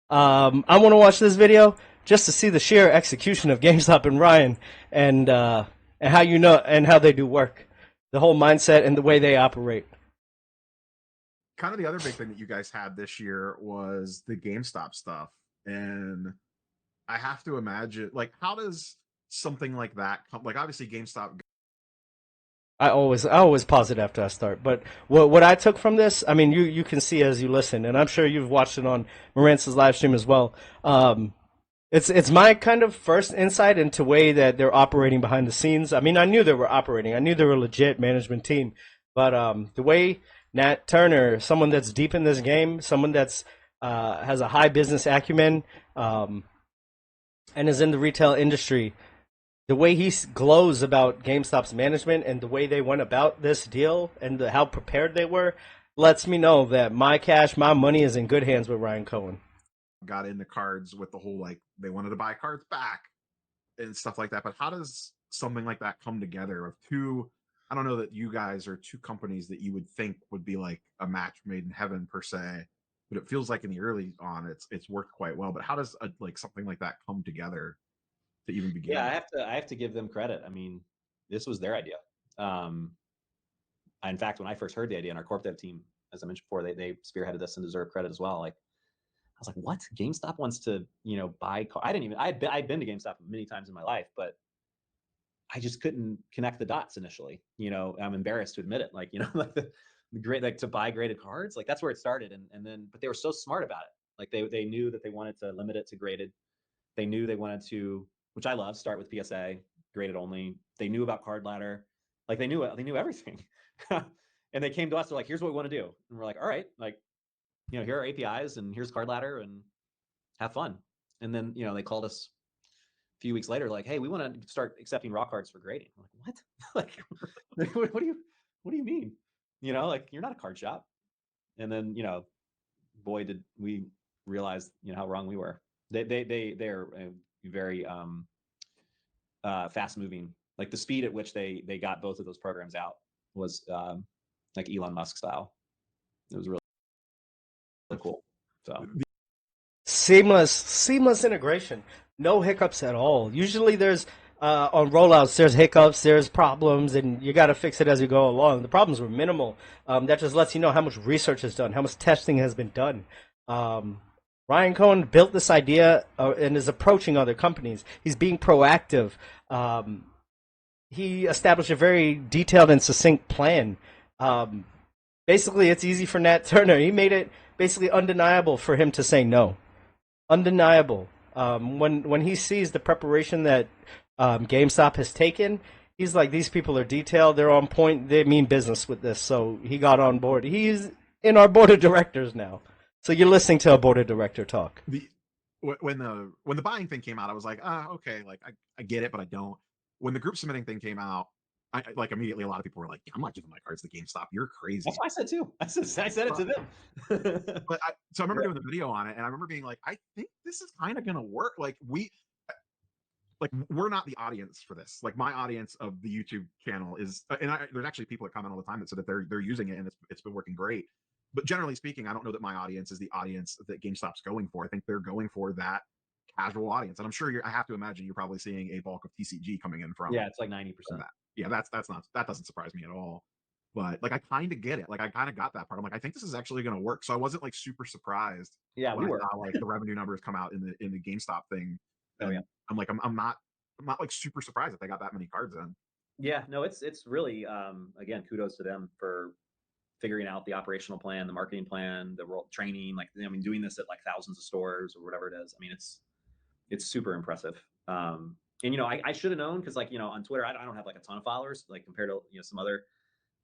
S2: I want to watch this video just to see the sheer execution of GameStop and Ryan, and how how they do work, the whole mindset and the way they operate.
S9: Kind of the other big thing that you guys had this year was the GameStop stuff, and I have to imagine, like, how does something like that come? Like, obviously, GameStop.
S2: I always pause it after I start. But what I took from this, I mean, you can see as you listen, and I'm sure you've watched it on Morance's live stream as well. It's my kind of first insight into way that they're operating behind the scenes. I mean, I knew they were operating. I knew they were a legit management team. But the way Nat Turner, someone that's deep in this game, someone that's has a high business acumen, and is in the retail industry, the way he glows about GameStop's management and the way they went about this deal and how prepared they were lets me know that my cash, my money is in good hands with Ryan Cohen.
S9: Got into cards with the whole, like, they wanted to buy cards back and stuff like that. But how does something like that come together of two? I don't know that you guys are two companies that you would think would be like a match made in heaven per se, but it feels like in the early on it's worked quite well. But how does like something like that come together to even begin?
S10: Yeah, I have to give them credit. I mean, this was their idea. In fact, when I first heard the idea, and our corp dev team, as I mentioned before, they spearheaded this and deserve credit as well. Like, I was like, what? GameStop wants to, buy I'd been to GameStop many times in my life, but I just couldn't connect the dots initially. I'm embarrassed to admit it. Like, like the great, like, to buy graded cards, like that's where it started. And then, but they were so smart about it. Like they knew that they wanted to limit it to graded. They knew they wanted to, which I love, start with PSA, graded only. They knew about card ladder. Like they knew everything. And they came to us, they're like, here's what we want to do. And we're like, all right, like, here are APIs and here's card ladder and have fun. And then, they called us a few weeks later, like, hey, we want to start accepting raw cards for grading. I'm like, what? Like, what do you mean? Like, you're not a card shop. And then, boy, did we realize, how wrong we were. They're very fast moving. Like the speed at which they got both of those programs out was like Elon Musk style. It was really cool. So
S2: seamless integration, no hiccups at all. Usually there's on rollouts, there's hiccups, there's problems, and you got to fix it as you go along. The problems were minimal. That just lets you know how much research is done, how much testing has been done. Ryan Cohen built this idea and is approaching other companies. He's being proactive. He established a very detailed and succinct plan. Basically, it's easy for Nat Turner. He made it basically undeniable for him to say no. Undeniable. When he sees the preparation that GameStop has taken, he's like, these people are detailed, they're on point, they mean business with this. So he got on board. He's in our board of directors now. So you're listening to a board of director talk.
S9: When the buying thing came out, I was like, okay, like I get it, but I don't. When the group submitting thing came out, I like immediately a lot of people were like, I'm not giving my cards to GameStop. You're crazy.
S10: That's what I said too. I said it to them.
S9: So I remember doing the video on it, and I remember being like, I think this is kind of gonna work. Like we're not the audience for this. Like my audience of the YouTube channel is, and there's actually people that comment all the time that said that they're using it and it's been working great. But generally speaking, I don't know that my audience is the audience that GameStop's going for. I think they're going for that casual audience, and I'm sure I have to imagine you're probably seeing a bulk of TCG coming in from.
S10: Yeah, it's like 90%.
S9: That. Yeah, that doesn't surprise me at all. But like I kind of get it. Like I kind of got that part. I'm like, I think this is actually going to work. So I wasn't like super surprised.
S10: Yeah, we were.
S9: I saw, like the revenue numbers come out in the GameStop thing.
S10: Oh yeah.
S9: I'm like, I'm not like super surprised that they got that many cards in.
S10: Yeah, no, it's really again, kudos to them for figuring out the operational plan, the marketing plan, the training. Like, I mean, doing this at like thousands of stores or whatever it is. I mean, it's super impressive. And I should have known because like on Twitter, I don't have like a ton of followers like compared to some other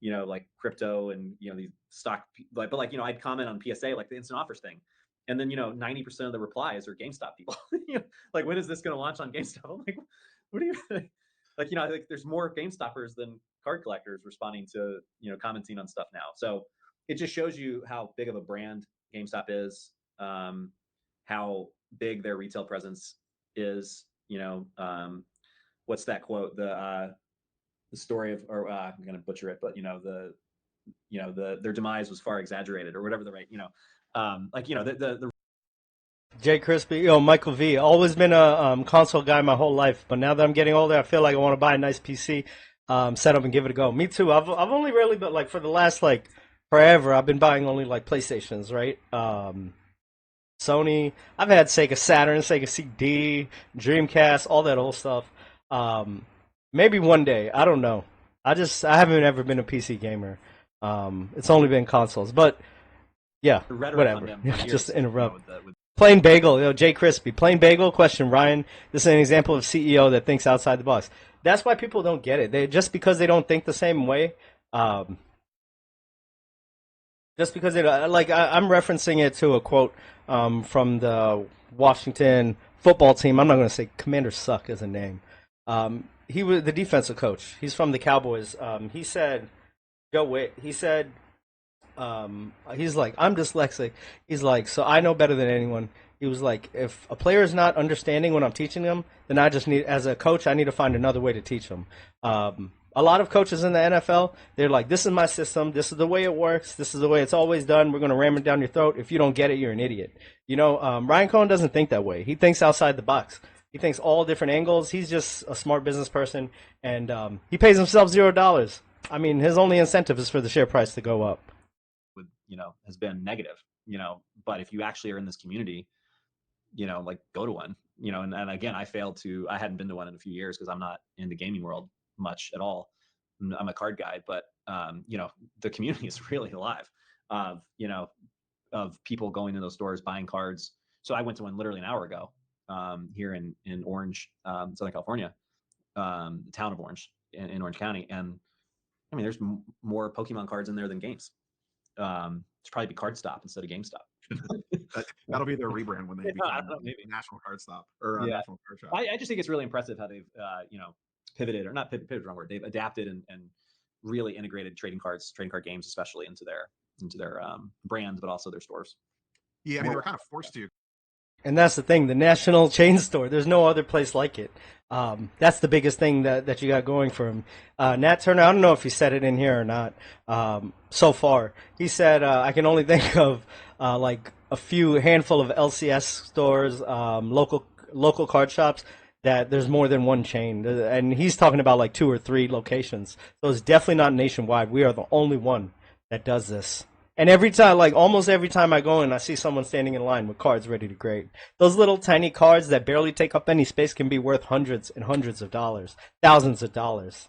S10: like crypto and these stock but like I'd comment on PSA like the instant offers thing, and then 90% of the replies are GameStop people. Like, when is this going to launch on GameStop? I'm like, what do you like? I think there's more GameStoppers than card collectors responding to commenting on stuff now. So it just shows you how big of a brand GameStop is, how big their retail presence is. What's that quote? The story of, or I'm gonna butcher it, but their demise was far exaggerated, or whatever the right, the
S2: Jay Crispy, Michael V. Always been a console guy my whole life, but now that I'm getting older, I feel like I want to buy a nice PC, set up and give it a go. Me too. I've only really, but like for the last like forever, I've been buying only like PlayStations, right? Sony. I've had Sega Saturn, Sega CD, Dreamcast, all that old stuff. Maybe one day. I don't know. I haven't ever been a PC gamer. It's only been consoles, but yeah, whatever. Just interrupt. Plain Bagel, Jay Crispy. Plain Bagel question, Ryan. This is an example of CEO that thinks outside the box. That's why people don't get it. Just because they don't think the same way. Just because I'm referencing it to a quote from the Washington football team. I'm not going to say Commander Suck as a name. He was the defensive coach. He's from the Cowboys. He said, Joe Witt, he said, he's like, I'm dyslexic. He's like, so I know better than anyone. He was like, if a player is not understanding what I'm teaching them, then I just need, as a coach, I need to find another way to teach them. A lot of coaches in the NFL, they're like, this is my system. This is the way it works. This is the way it's always done. We're going to ram it down your throat. If you don't get it, you're an idiot. Ryan Cohen doesn't think that way. He thinks outside the box. He thinks all different angles. He's just a smart business person, and he pays himself $0. I mean, his only incentive is for the share price to go up.
S10: Has been negative, but if you actually are in this community, like go to one, and again, I hadn't been to one in a few years because I'm not in the gaming world much at all. I'm a card guy, but the community is really alive of people going to those stores, buying cards. So I went to one literally an hour ago here in Orange, Southern California, the town of Orange in Orange County. And I mean, there's more Pokemon cards in there than games. It's probably be Card Stop instead of GameStop.
S9: That'll be their rebrand when they become maybe National Card Stop or National Card Shop.
S10: I just think it's really impressive how they've pivoted, or not pivoted, wrong word. They've adapted and really integrated trading card games, especially into their brand, but also their stores.
S9: Yeah, I mean, they were kind of forced to.
S2: And that's the thing, the national chain store. There's no other place like it. That's the biggest thing that you got going for him. Nat Turner, I don't know if he said it in here or not. So far, he said, I can only think of like a handful of LCS stores, local card shops. that there's more than one chain, and he's talking about like 2 or 3 locations. So it's definitely not nationwide. We are the only one that does this. And every time, like almost every time I go in, I see someone standing in line with cards ready to grade. Those little tiny cards that barely take up any space can be worth hundreds and hundreds of dollars, thousands of dollars.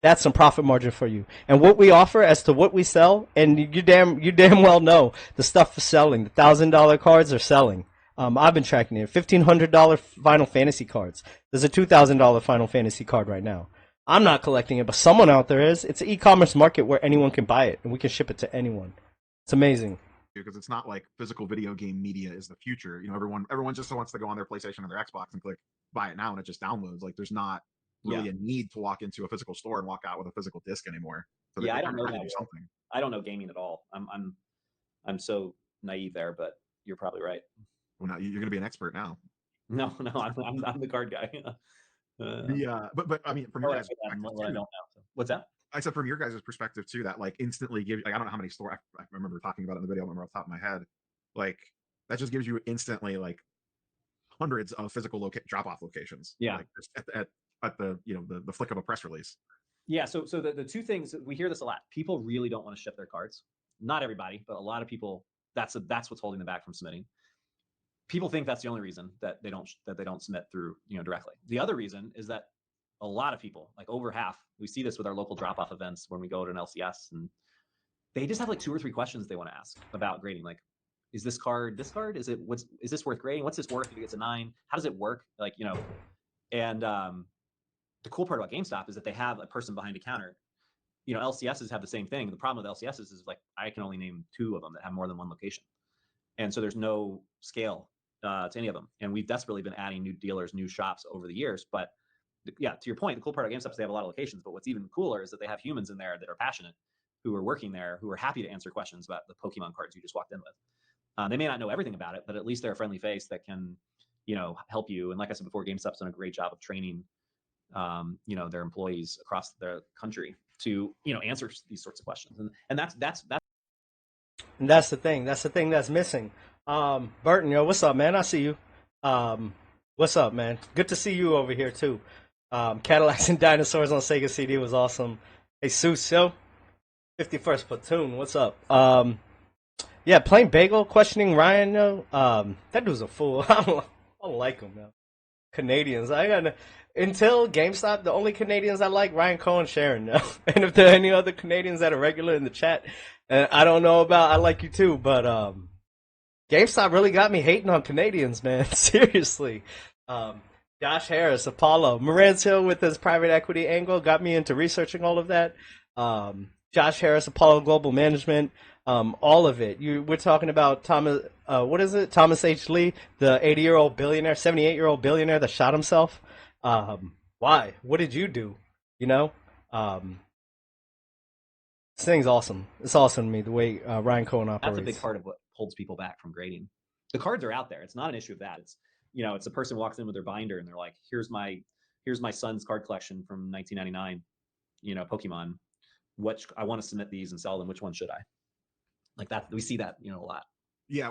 S2: That's some profit margin for you. And what we offer as to what we sell, and you damn well know the stuff is selling. The $1,000 cards are selling. I've been tracking it. $1,500 Final Fantasy cards. There's a $2,000 Final Fantasy card right now. I'm not collecting it, but someone out there is. It's an e-commerce market where anyone can buy it, and we can ship it to anyone. It's amazing.
S9: Because it's not like physical video game media is the future. You know, everyone just wants to go on their PlayStation or their Xbox and click buy it now, and it just downloads. Like, there's not really a need to walk into a physical store and walk out with a physical disc anymore. So
S10: I don't know
S9: to do something.
S10: I don't know gaming at all. I'm so naive there, but you're probably right.
S9: Well, now you're going to be an expert now.
S10: No, I'm the card guy.
S9: But I mean, from your guys'
S10: I don't know. What's that?
S9: I said from your guys' perspective too, that like instantly gives, like, I don't know how many stores, I remember talking about it in the video, I remember off the top of my head, like that just gives you instantly like hundreds of physical drop-off locations.
S10: Yeah.
S9: Like just at the you know the flick of a press release.
S10: Yeah. So the 2 things, we hear this a lot. People really don't want to ship their cards. Not everybody, but a lot of people. That's what's holding them back from submitting. People think that's the only reason that they don't submit through directly. The other reason is that a lot of people, like over half, we see this with our local drop-off events when we go to an LCS, and they just have like 2 or 3 questions they want to ask about grading. Like, is this card? Is this worth grading? What's this worth if it gets a 9? How does it work? Like, and the cool part about GameStop is that they have a person behind a counter. LCSs have the same thing. The problem with LCSs is like I can only name 2 of them that have more than 1 location, and so there's no scale to any of them. And we've desperately been adding new dealers, new shops over the years. But yeah, to your point, the cool part of GameStop is they have a lot of locations. But what's even cooler is that they have humans in there that are passionate, who are working there, who are happy to answer questions about the Pokemon cards you just walked in with. They may not know everything about it, but at least they're a friendly face that can, help you. And like I said before, GameStop's done a great job of training, their employees across the country to, answer these sorts of questions. And that's
S2: And that's the thing. That's the thing that's missing. Burton, yo, what's up, man? I see you. What's up, man? Good to see you over here too. Cadillacs and Dinosaurs on Sega CD was awesome. Hey, Seuss, yo. 51st Platoon, what's up? Yeah, Plain Bagel questioning Ryan, yo. That dude's a fool. I don't like him, man. Canadians. Until GameStop, the only Canadians I like, Ryan Cohen, Sharon, yo. And if there are any other Canadians that are regular in the chat, I don't know about, I like you too, but GameStop really got me hating on Canadians, man. Seriously. Josh Harris, Apollo, Moran's Hill with his private equity angle got me into researching all of that. Josh Harris, Apollo Global Management, all of it. We're talking about Thomas, what is it? Thomas H. Lee, the 80-year-old billionaire, 78-year-old billionaire that shot himself. Why? What did you do? This thing's awesome. It's awesome to me, the way Ryan Cohen operates.
S10: That's a big part of what holds people back from grading. The cards are out there. It's not an issue of that. It's, it's a person walks in with their binder and they're like, here's my son's card collection from 1999, Pokemon. I want to submit these and sell them. Which one should I? Like that. We see that, a lot.
S9: Yeah,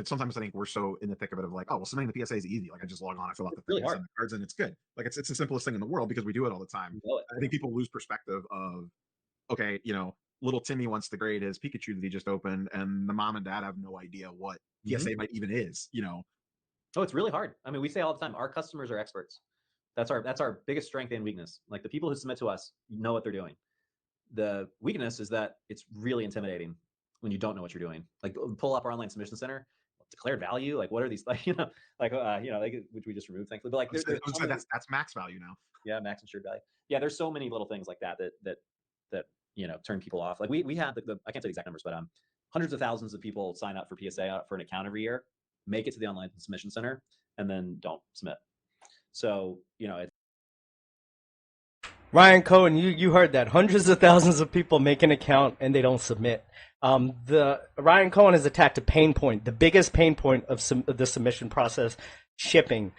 S9: sometimes I think we're so in the thick of it of like, oh, well, submitting the PSA is easy. Like I just log on, I fill out the
S10: really
S9: thing, send the cards, and it's good. Like it's the simplest thing in the world because we do it all the time. I think people lose perspective of, okay, little Timmy wants to grade his Pikachu that he just opened, and the mom and dad have no idea what PSA might even is.
S10: Oh, it's really hard. I mean, we say all the time, our customers are experts. That's our biggest strength and weakness. Like the people who submit to us know what they're doing. The weakness is that it's really intimidating when you don't know what you're doing. Like pull up our online submission center, declared value. Like what are these? Like which we just removed, thankfully. But like
S9: that's max value now.
S10: Yeah, max insured value. Yeah, there's so many little things like that turn people off. Like we have I can't say the exact numbers, but hundreds of thousands of people sign up for PSA for an account every year, make it to the online submission center, and then don't submit. So it's
S2: Ryan Cohen, you heard that. Hundreds of thousands of people make an account and they don't submit. The Ryan Cohen has attacked a pain point, the biggest pain point of the submission process: shipping,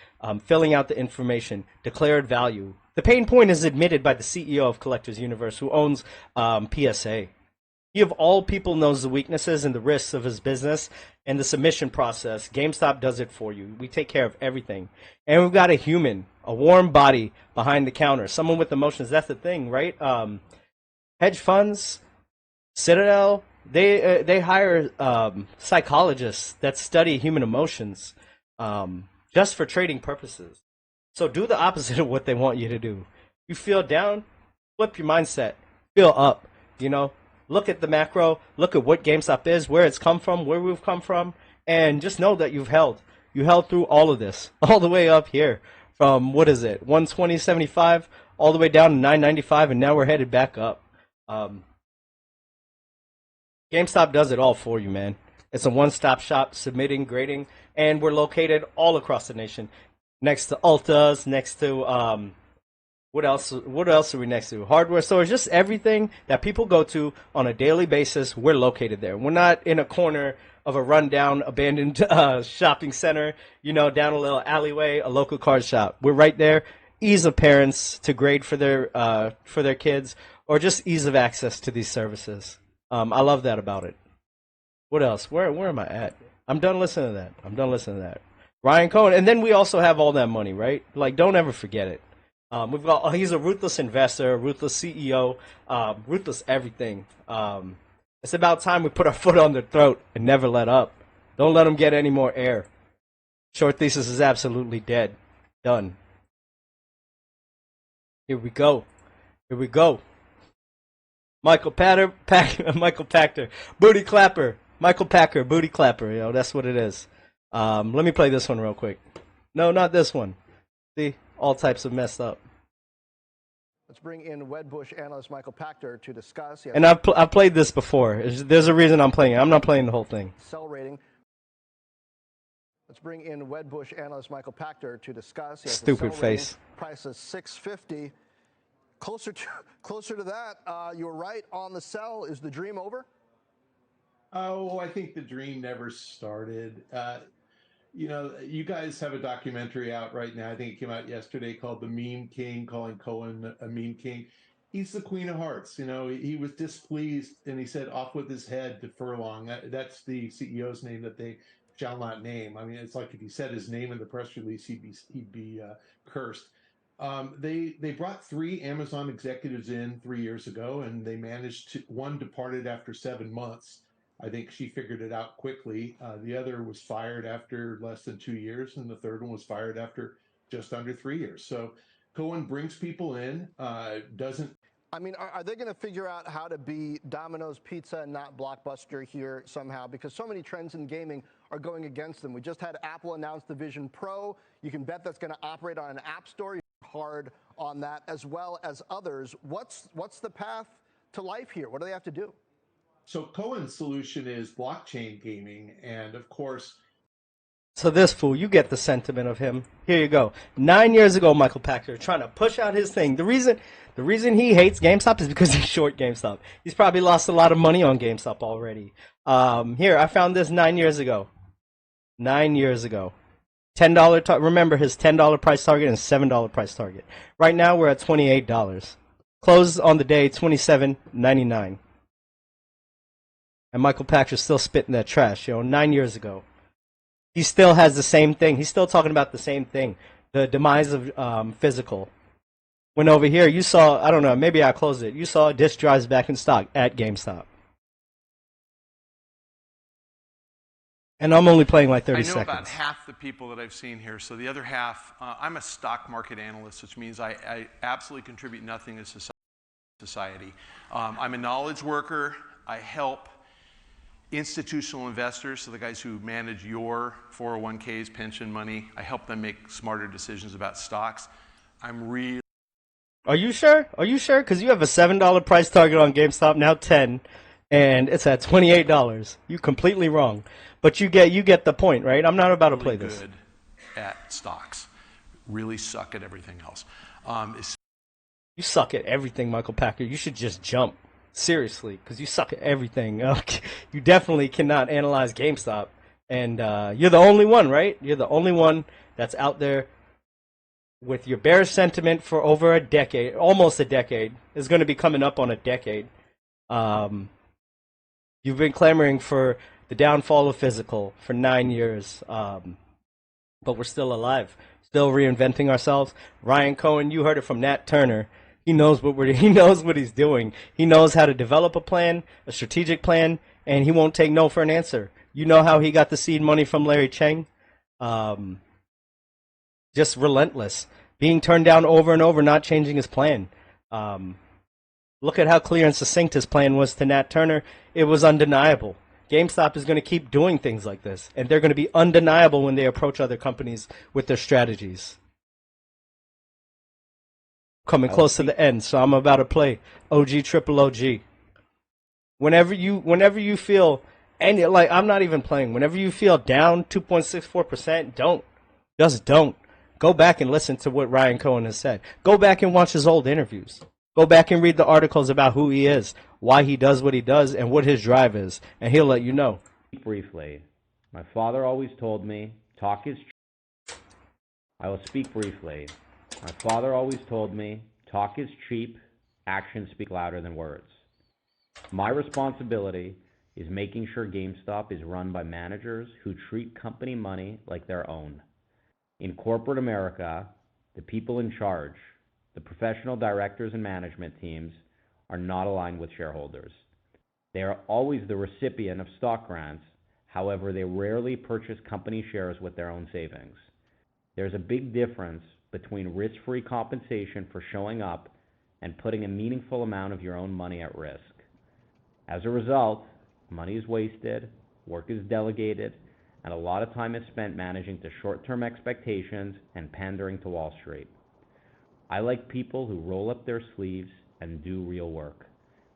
S2: filling out the information, declared value. The pain point is admitted by the CEO of Collectors Universe, who owns PSA. He of all people knows the weaknesses and the risks of his business and the submission process. GameStop does it for you. We take care of everything. And we've got a human, a warm body behind the counter, someone with emotions. That's the thing, right? Hedge funds, Citadel, they hire psychologists that study human emotions just for trading purposes. So do the opposite of what they want you to do. You feel down, flip your mindset. Feel up, you know. Look at the macro, look at what GameStop is, where it's come from, where we've come from, and just know that you've held. You held through all of this, all the way up here from, what is it, 120.75 all the way down to 9.95, and now we're headed back up. GameStop does it all for you, man. It's a one-stop shop, submitting, grading, and we're located all across the nation. Next to Ulta's, next to what else are we next to? Hardware stores, just everything that people go to on a daily basis, we're located there. We're not in a corner of a rundown, abandoned shopping center, you know, down a little alleyway, a local card shop. We're right there. Ease of parents to grade for their kids, or just ease of access to these services. I love that about it. What else? Where am I at? I'm done listening to that. Ryan Cohen, and then we also have all that money, right? Like, don't ever forget it. He's a ruthless investor, a ruthless CEO, ruthless everything. It's about time we put our foot on their throat and never let up. Don't let them get any more air. Short thesis is absolutely dead. Done. Here we go. Michael Pachter, booty clapper. Michael Packer, booty clapper. You know, that's what it is. Let me play this one real quick. No, not this one. See? All types of messed up.
S11: Let's bring in Wedbush analyst Michael Pachter to discuss.
S2: And I've played this before. There's a reason I'm playing it. I'm not playing the whole thing.
S11: Sell rating. Let's bring in Wedbush analyst Michael Pachter to discuss.
S2: Stupid face.
S11: Price is $650. Closer to that. You're right on the sell. Is the dream over?
S12: Oh, I think the dream never started. You know, you guys have a documentary out right now. I think it came out yesterday called The Meme King, calling Cohen a meme king. He's the Queen of Hearts. You know, he was displeased and he said, "Off with his head" to Furlong. That's the CEO's name that they shall not name. I mean, it's like if he said his name in the press release, he'd be cursed. They brought 3 Amazon executives in 3 years ago, and they managed to. One departed after 7 months. I think she figured it out quickly. The other was fired after less than 2 years, and the third one was fired after just under 3 years. So Cohen brings people in, doesn't.
S11: I mean, are they going to figure out how to be Domino's Pizza and not Blockbuster here somehow? Because so many trends in gaming are going against them. We just had Apple announce the Vision Pro. You can bet that's going to operate on an app store. You're hard on that, as well as others. What's the path to life here? What do they have to do?
S12: So Cohen's solution is blockchain gaming, and of course.
S2: So this fool, you get the sentiment of him. Here you go. 9 years ago, Michael Pachter trying to push out his thing. The reason he hates GameStop is because he's short GameStop. He's probably lost a lot of money on GameStop already. Here, I found this 9 years ago. 9 years ago. $10. Remember his $10 price target and $7 price target. Right now we're at $28. Closed on the day $27.99. And Michael Packer's still spitting that trash, 9 years ago. He still has the same thing. He's still talking about the same thing, the demise of physical. When over here, you saw, I don't know, maybe I closed it. You saw disk drives back in stock at GameStop. And I'm only playing like 30 seconds.
S13: I know about half the people that I've seen here. So the other half, I'm a stock market analyst, which means I absolutely contribute nothing to society. I'm a knowledge worker. I help institutional investors, so the guys who manage your 401ks, pension money, I help them make smarter decisions about stocks. I'm really.
S2: Are you sure? Are you sure? Because you have a $7 price target on GameStop, now $10, and it's at $28. You're completely wrong. But you get the point, right? I'm not about to play this.
S13: Good at stocks. Really suck at everything else.
S2: You suck at everything, Michael Packer. You should just jump. Seriously, because you suck at everything. You definitely cannot analyze GameStop. And you're the only one, right? You're the only one that's out there with your bearish sentiment for over a decade, almost a decade. It's going to be coming up on a decade. You've been clamoring for the downfall of physical for 9 years, but we're still alive, still reinventing ourselves. Ryan Cohen, you heard it from Nat Turner. He knows he knows what he's doing. He knows how to develop a plan, a strategic plan, and he won't take no for an answer. You know how he got the seed money from Larry Cheng? Just relentless, being turned down over and over, not changing his plan. Look at how clear and succinct his plan was to Nat Turner. It was undeniable. GameStop is going to keep doing things like this, and they're going to be undeniable when they approach other companies with their strategies. Coming close to the end, so I'm about to play OG Triple OG. Whenever you feel, and like I'm not even playing, whenever you feel down 2.64%, don't. Go back and listen to what Ryan Cohen has said. Go back and watch his old interviews. Go back and read the articles about who he is, why he does what he does, and what his drive is, and he'll let you know.
S14: Briefly, my father always told me, talk is cheap. I will speak briefly. My father always told me, talk is cheap, actions speak louder than words. My responsibility is making sure GameStop is run by managers who treat company money like their own. In corporate America, the people in charge, the professional directors and management teams, are not aligned with shareholders. They are always the recipient of stock grants. However, they rarely purchase company shares with their own savings. There's a big difference between risk-free compensation for showing up and putting a meaningful amount of your own money at risk. As a result, money is wasted, work is delegated, and a lot of time is spent managing to short-term expectations and pandering to Wall Street. I like people who roll up their sleeves and do real work.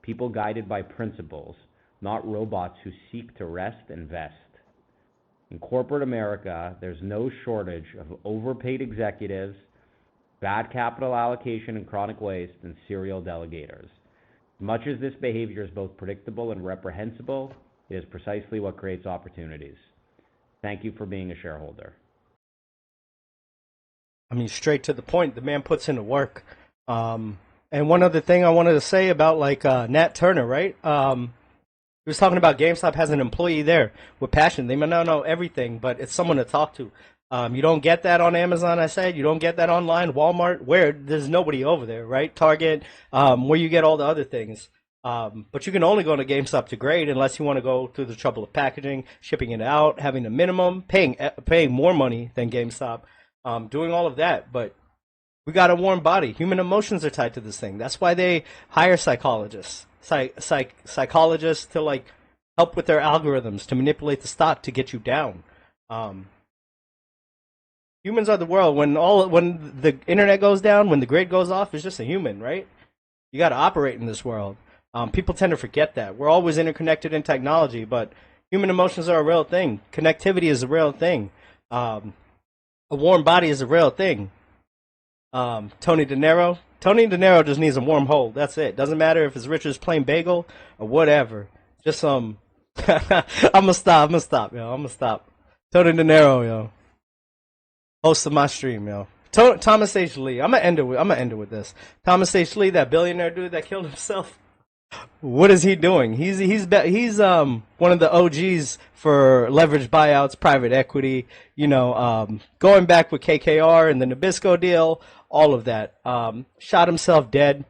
S14: People guided by principles, not robots who seek to rest and vest. In corporate America, there's no shortage of overpaid executives, bad capital allocation and chronic waste, and serial delegators. Much as this behavior is both predictable and reprehensible, it is precisely what creates opportunities. Thank you for being a shareholder.
S2: I mean, straight to the point. The man puts in the work. And one other thing I wanted to say about Nat Turner, right? He was talking about GameStop has an employee there with passion. They may not know everything, but it's someone to talk to. You don't get that on Amazon, I said. You don't get that online, Walmart, where there's nobody over there, right? Target, where you get all the other things. But you can only go to GameStop to grade unless you want to go through the trouble of packaging, shipping it out, having the minimum, paying more money than GameStop, doing all of that. But we got a warm body. Human emotions are tied to this thing. That's why they hire psychologists, psychologists to help with their algorithms to manipulate the stock to get you down. Humans are the world. When the internet goes down, when the grid goes off, it's just a human, right? You got to operate in this world. People tend to forget that. We're always interconnected in technology, but human emotions are a real thing. Connectivity is a real thing. A warm body is a real thing. Tony De Niro just needs a warm hole. That's it. Doesn't matter if it's Richard's plain bagel or whatever. Just I'm gonna stop, yo. I'm gonna stop. Tony De Niro, yo. Host of my stream, yo. Thomas H. Lee. I'm gonna end it with this. Thomas H. Lee, that billionaire dude that killed himself. What is he doing? He's one of the OGs for leveraged buyouts, private equity. Going back with KKR and the Nabisco deal, all of that. Shot himself dead,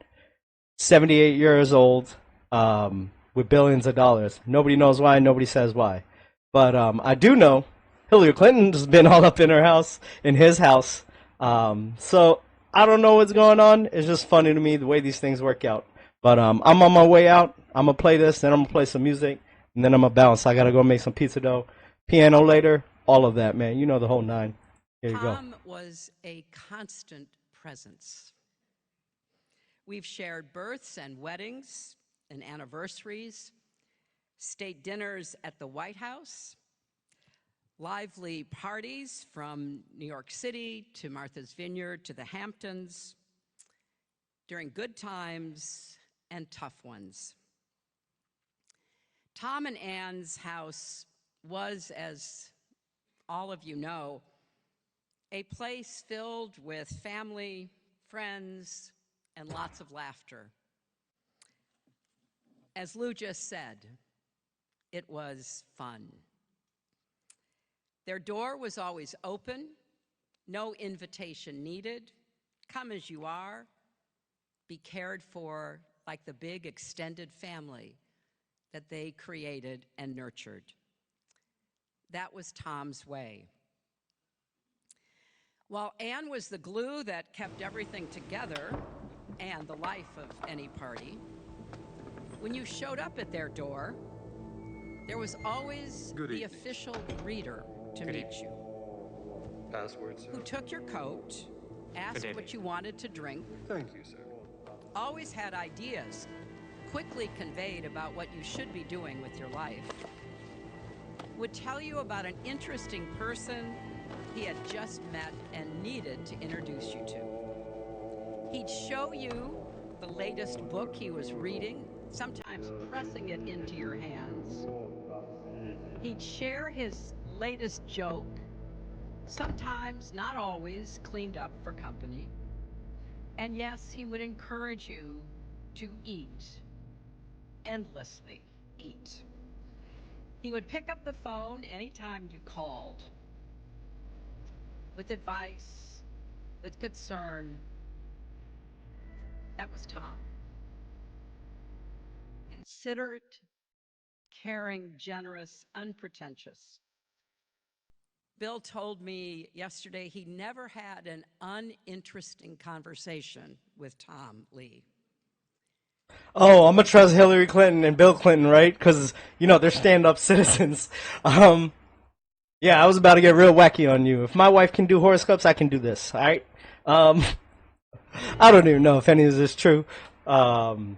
S2: 78 years old, with billions of dollars. Nobody knows why. Nobody says why. But I do know Hillary Clinton's been all up in his house. So I don't know what's going on. It's just funny to me the way these things work out. But I'm on my way out. I'm going to play this, then I'm going to play some music, and then I'm going to bounce. I got to go make some pizza dough, piano later, all of that, man. You know the whole nine. Here you go.
S15: Tom was a constant presence. We've shared births and weddings and anniversaries, state dinners at the White House, lively parties from New York City to Martha's Vineyard to the Hamptons, during good times and tough ones. Tom and Ann's house was, as all of you know, a place filled with family, friends, and lots of laughter. As Lou just said, It was fun. Their door was always open, no invitation needed. Come as you are, be cared for like the big extended family that they created and nurtured. That was Tom's way. While Ann was the glue that kept everything together and the life of any party, when you showed up at their door, there was always the official greeter to meet you.
S16: Password, sir.
S15: Who took your coat, asked what you wanted to drink.
S16: Thank you, sir.
S15: Always had ideas, quickly conveyed about what you should be doing with your life. Would tell you about an interesting person he had just met and needed to introduce you to. He'd show you the latest book he was reading, sometimes pressing it into your hands. He'd share his latest joke, sometimes, not always, cleaned up for company. And yes, he would encourage you to eat, endlessly eat. He would pick up the phone anytime you called, with advice, with concern. That was Tom. Considerate, caring, generous, unpretentious. Bill told me yesterday he never had an uninteresting conversation with Tom Lee.
S2: Oh, I'm gonna trust Hillary Clinton and Bill Clinton, right? Because, you know, they're stand-up citizens. Yeah, I was about to get real wacky on you. If my wife can do horoscopes, I can do this, all right? I don't even know if any of this is true. I'm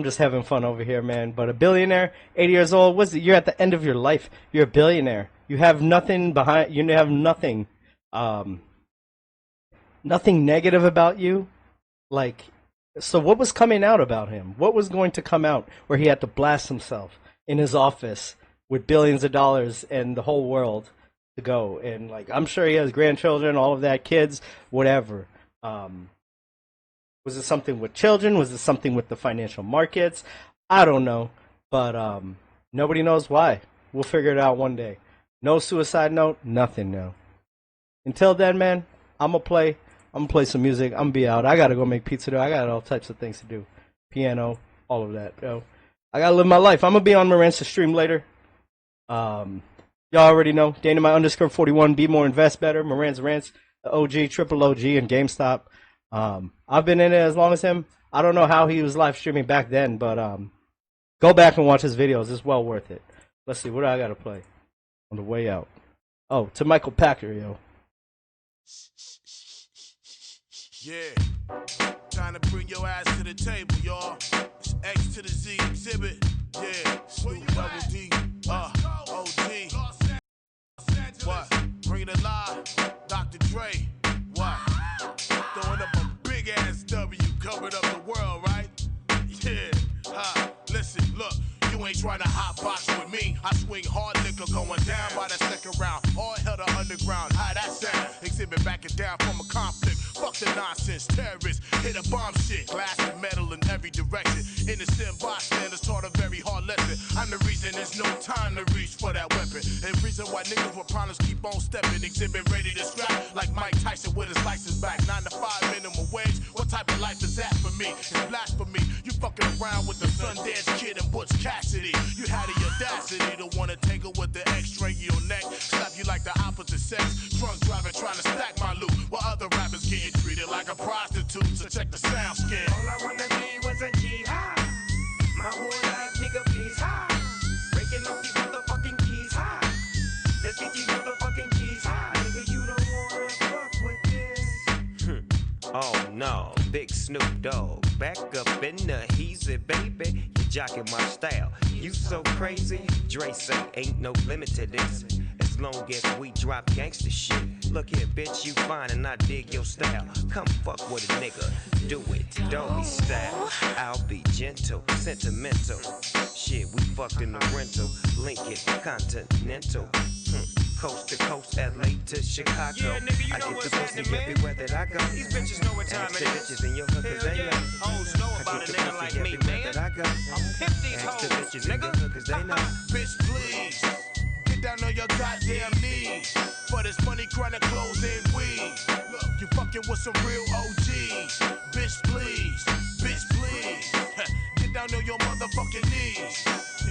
S2: just having fun over here, man. But a billionaire, 80 years old, you're at the end of your life. You're a billionaire. You have nothing behind, you have nothing, nothing negative about you. Like, so what was coming out about him? What was going to come out where he had to blast himself in his office with billions of dollars and the whole world to go? And, like, I'm sure he has grandchildren, all of that, kids, whatever. Was it something with children? Was it something with the financial markets? I don't know. But nobody knows why. We'll figure it out one day. No suicide note, nothing, no. Until then, man, I'm gonna play some music. I'm gonna be out. I gotta go make pizza though. I got all types of things to do. Piano, all of that, yo. I gotta live my life. I'm gonna be on Marant's stream later. Y'all already know. Dynamite_41, Be More, Invest Better, Marant's Rants, the OG, Triple OG, and GameStop. I've been in it as long as him. I don't know how he was live streaming back then, but go back and watch his videos. It's well worth it. Let's see, what do I gotta play on the way out? Oh, to Michael Packer, yo.
S6: Yeah, time to bring your ass to the table, y'all. It's X to the Z exhibit. Yeah, Snoop Double D, OG. What? Bring it alive, Dr. Dre. What? Throwing up a big ass W, covered up the world, right? Yeah, listen, look. You ain't trying to hot box with me. I swing hard liquor going down by the second round. All hell to underground. How that sound? Exhibit backing down from a conflict. Fuck the nonsense. Terrorists hit a bomb shit. Glass and metal in every direction. Innocent bystanders taught a very hard lesson. I'm the reason there's no time to reach for that weapon. And reason why niggas with problems keep on stepping. Exhibit ready to scrap like Mike Tyson with his license back. 9 to 5 minimum wage. What type of life is that for me? It's blasphemy. You fucking around with the Sundance Kid and Butch Cassidy. You had the audacity to wanna tangle with the X-ray your neck, slap you like the opposite sex. Drunk driving trying to stack my loot, while other rappers getting treated like a prostitute. So check the sound scan.
S17: All I wanna be was a jihad. My whole life, nigga, please high. Breaking off these motherfucking keys high. Let's get these motherfucking keys high. Nigga, you don't wanna fuck with this.
S18: Oh no, Big Snoop Dogg, back up in the heezy, baby. You jocking my style. You so crazy. Dre say ain't no limit to this. As long as we drop gangsta shit. Look here, bitch, you fine and I dig your style. Come fuck with a nigga, do it, doggy style. I'll be gentle, sentimental. Shit, we fucked in the rental, Lincoln Continental. Coast to coast, LA to Chicago.
S17: Yeah, nigga, you
S18: I
S17: know
S18: get
S17: what's
S18: the pussy
S17: happening, man.
S18: everywhere that I go.
S17: These bitches know what time
S18: Ask
S17: it
S18: the
S17: is.
S18: bitches in your hood, cause
S17: Hell
S18: they
S17: yeah.
S18: know.
S17: Hoes know
S18: I
S17: about
S18: get
S17: a
S18: the
S17: nigga
S18: pussy
S17: like me,
S18: everywhere
S17: man.
S18: that I go.
S17: I'm pimp these
S18: Ask the
S17: hoes,
S18: bitches in
S17: nigga.
S18: your hood, cause they know.
S6: Bitch, please. Get down on your goddamn knees. For this money, chronic clothes and weed. Look, you fucking with some real OGs. Bitch, please. Bitch, please. Get down on your motherfucking knees.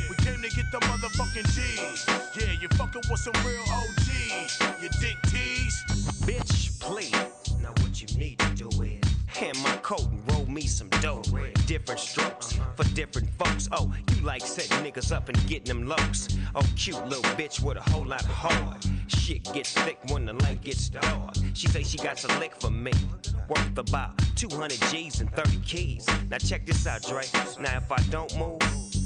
S6: We came to get the motherfucking G's. Yeah, you fucking with some real OGs. You dick tease.
S18: Bitch, please. Now what you need to do is hand my coat and roll me some dough. Different strokes for different folks. Oh, you like setting niggas up and getting them lows. Oh, cute little bitch with a whole lot of heart. Shit gets thick when the light gets dark. She say she got some lick for me, worth about 200 G's and 30 keys. Now check this out, Dre. Now if I don't move,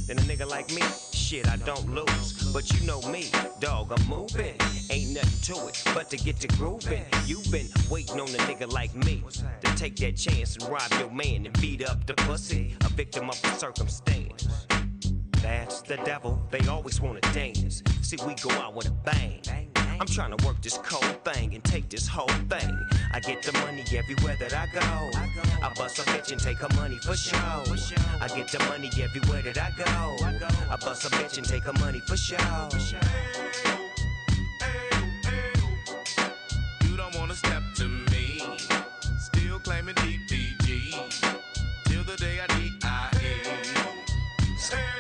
S18: then a nigga like me, shit, I don't lose. But you know me, dog, I'm moving. Ain't nothing to it but to get to grooving. You've been waiting on a nigga like me to take that chance and rob your man and beat up the pussy, a victim of the circumstance. That's the devil, they always wanna dance. See, we go out with a bang. I'm trying to work this cold thing and take this whole thing. I get the money everywhere that I go. I bust a bitch and take her money for show. I get the money everywhere that I go. I bust a bitch and take her money for show.
S6: You don't wanna step to me. Still claiming DPG. Till the day I DIE.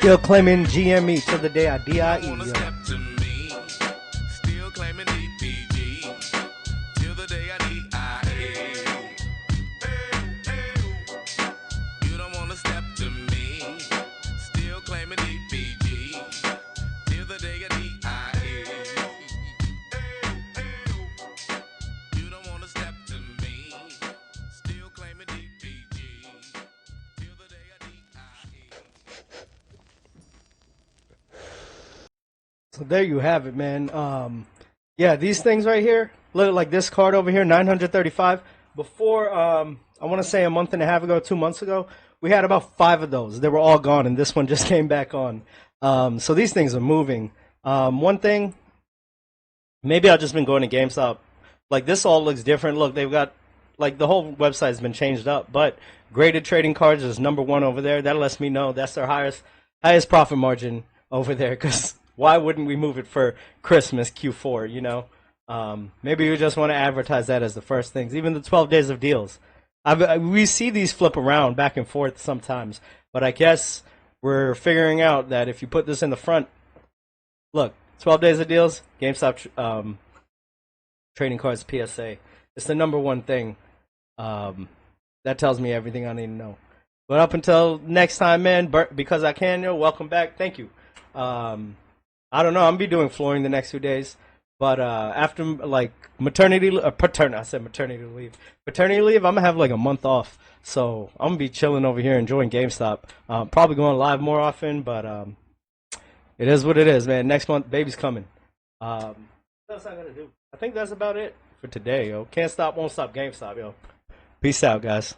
S2: Still claiming GME till the day I DIE.
S6: Wanna
S2: Yo.
S6: step to me. Still claiming DPG. Till the day I DIE. You don't wanna step to me. Still claiming DPG. Till the day I DIE. You don't wanna step to me. Still claiming DPG. Till the day I DIE.
S2: So there you have it, man. Yeah, these things right here, look like this card over here, 935. Before, I want to say a month and a half ago, 2 months ago, we had about 5 of those. They were all gone, and this one just came back on. So these things are moving. One thing, maybe I've just been going to GameStop. Like, this all looks different. Look, they've got, like, the whole website's been changed up, but graded trading cards is #1 over there. That lets me know that's their highest profit margin over there, because why wouldn't we move it for Christmas Q4, you know? Maybe we just want to advertise that as the first things. Even the 12 days of deals. We see these flip around back and forth sometimes, but I guess we're figuring out that if you put this in the front, look, 12 days of deals, GameStop trading cards PSA. It's the #1 thing. That tells me everything I need to know. But up until next time, man, because I can, yo, welcome back. Thank you. I don't know. I'm gonna be doing flooring the next few days, but after like paternity leave, I'm gonna have like a month off, so I'm gonna be chilling over here enjoying GameStop. Probably going live more often, but it is what it is, man. Next month, baby's coming. What else I gotta do? I think that's about it for today, yo. Can't stop, won't stop, GameStop, yo. Peace out, guys.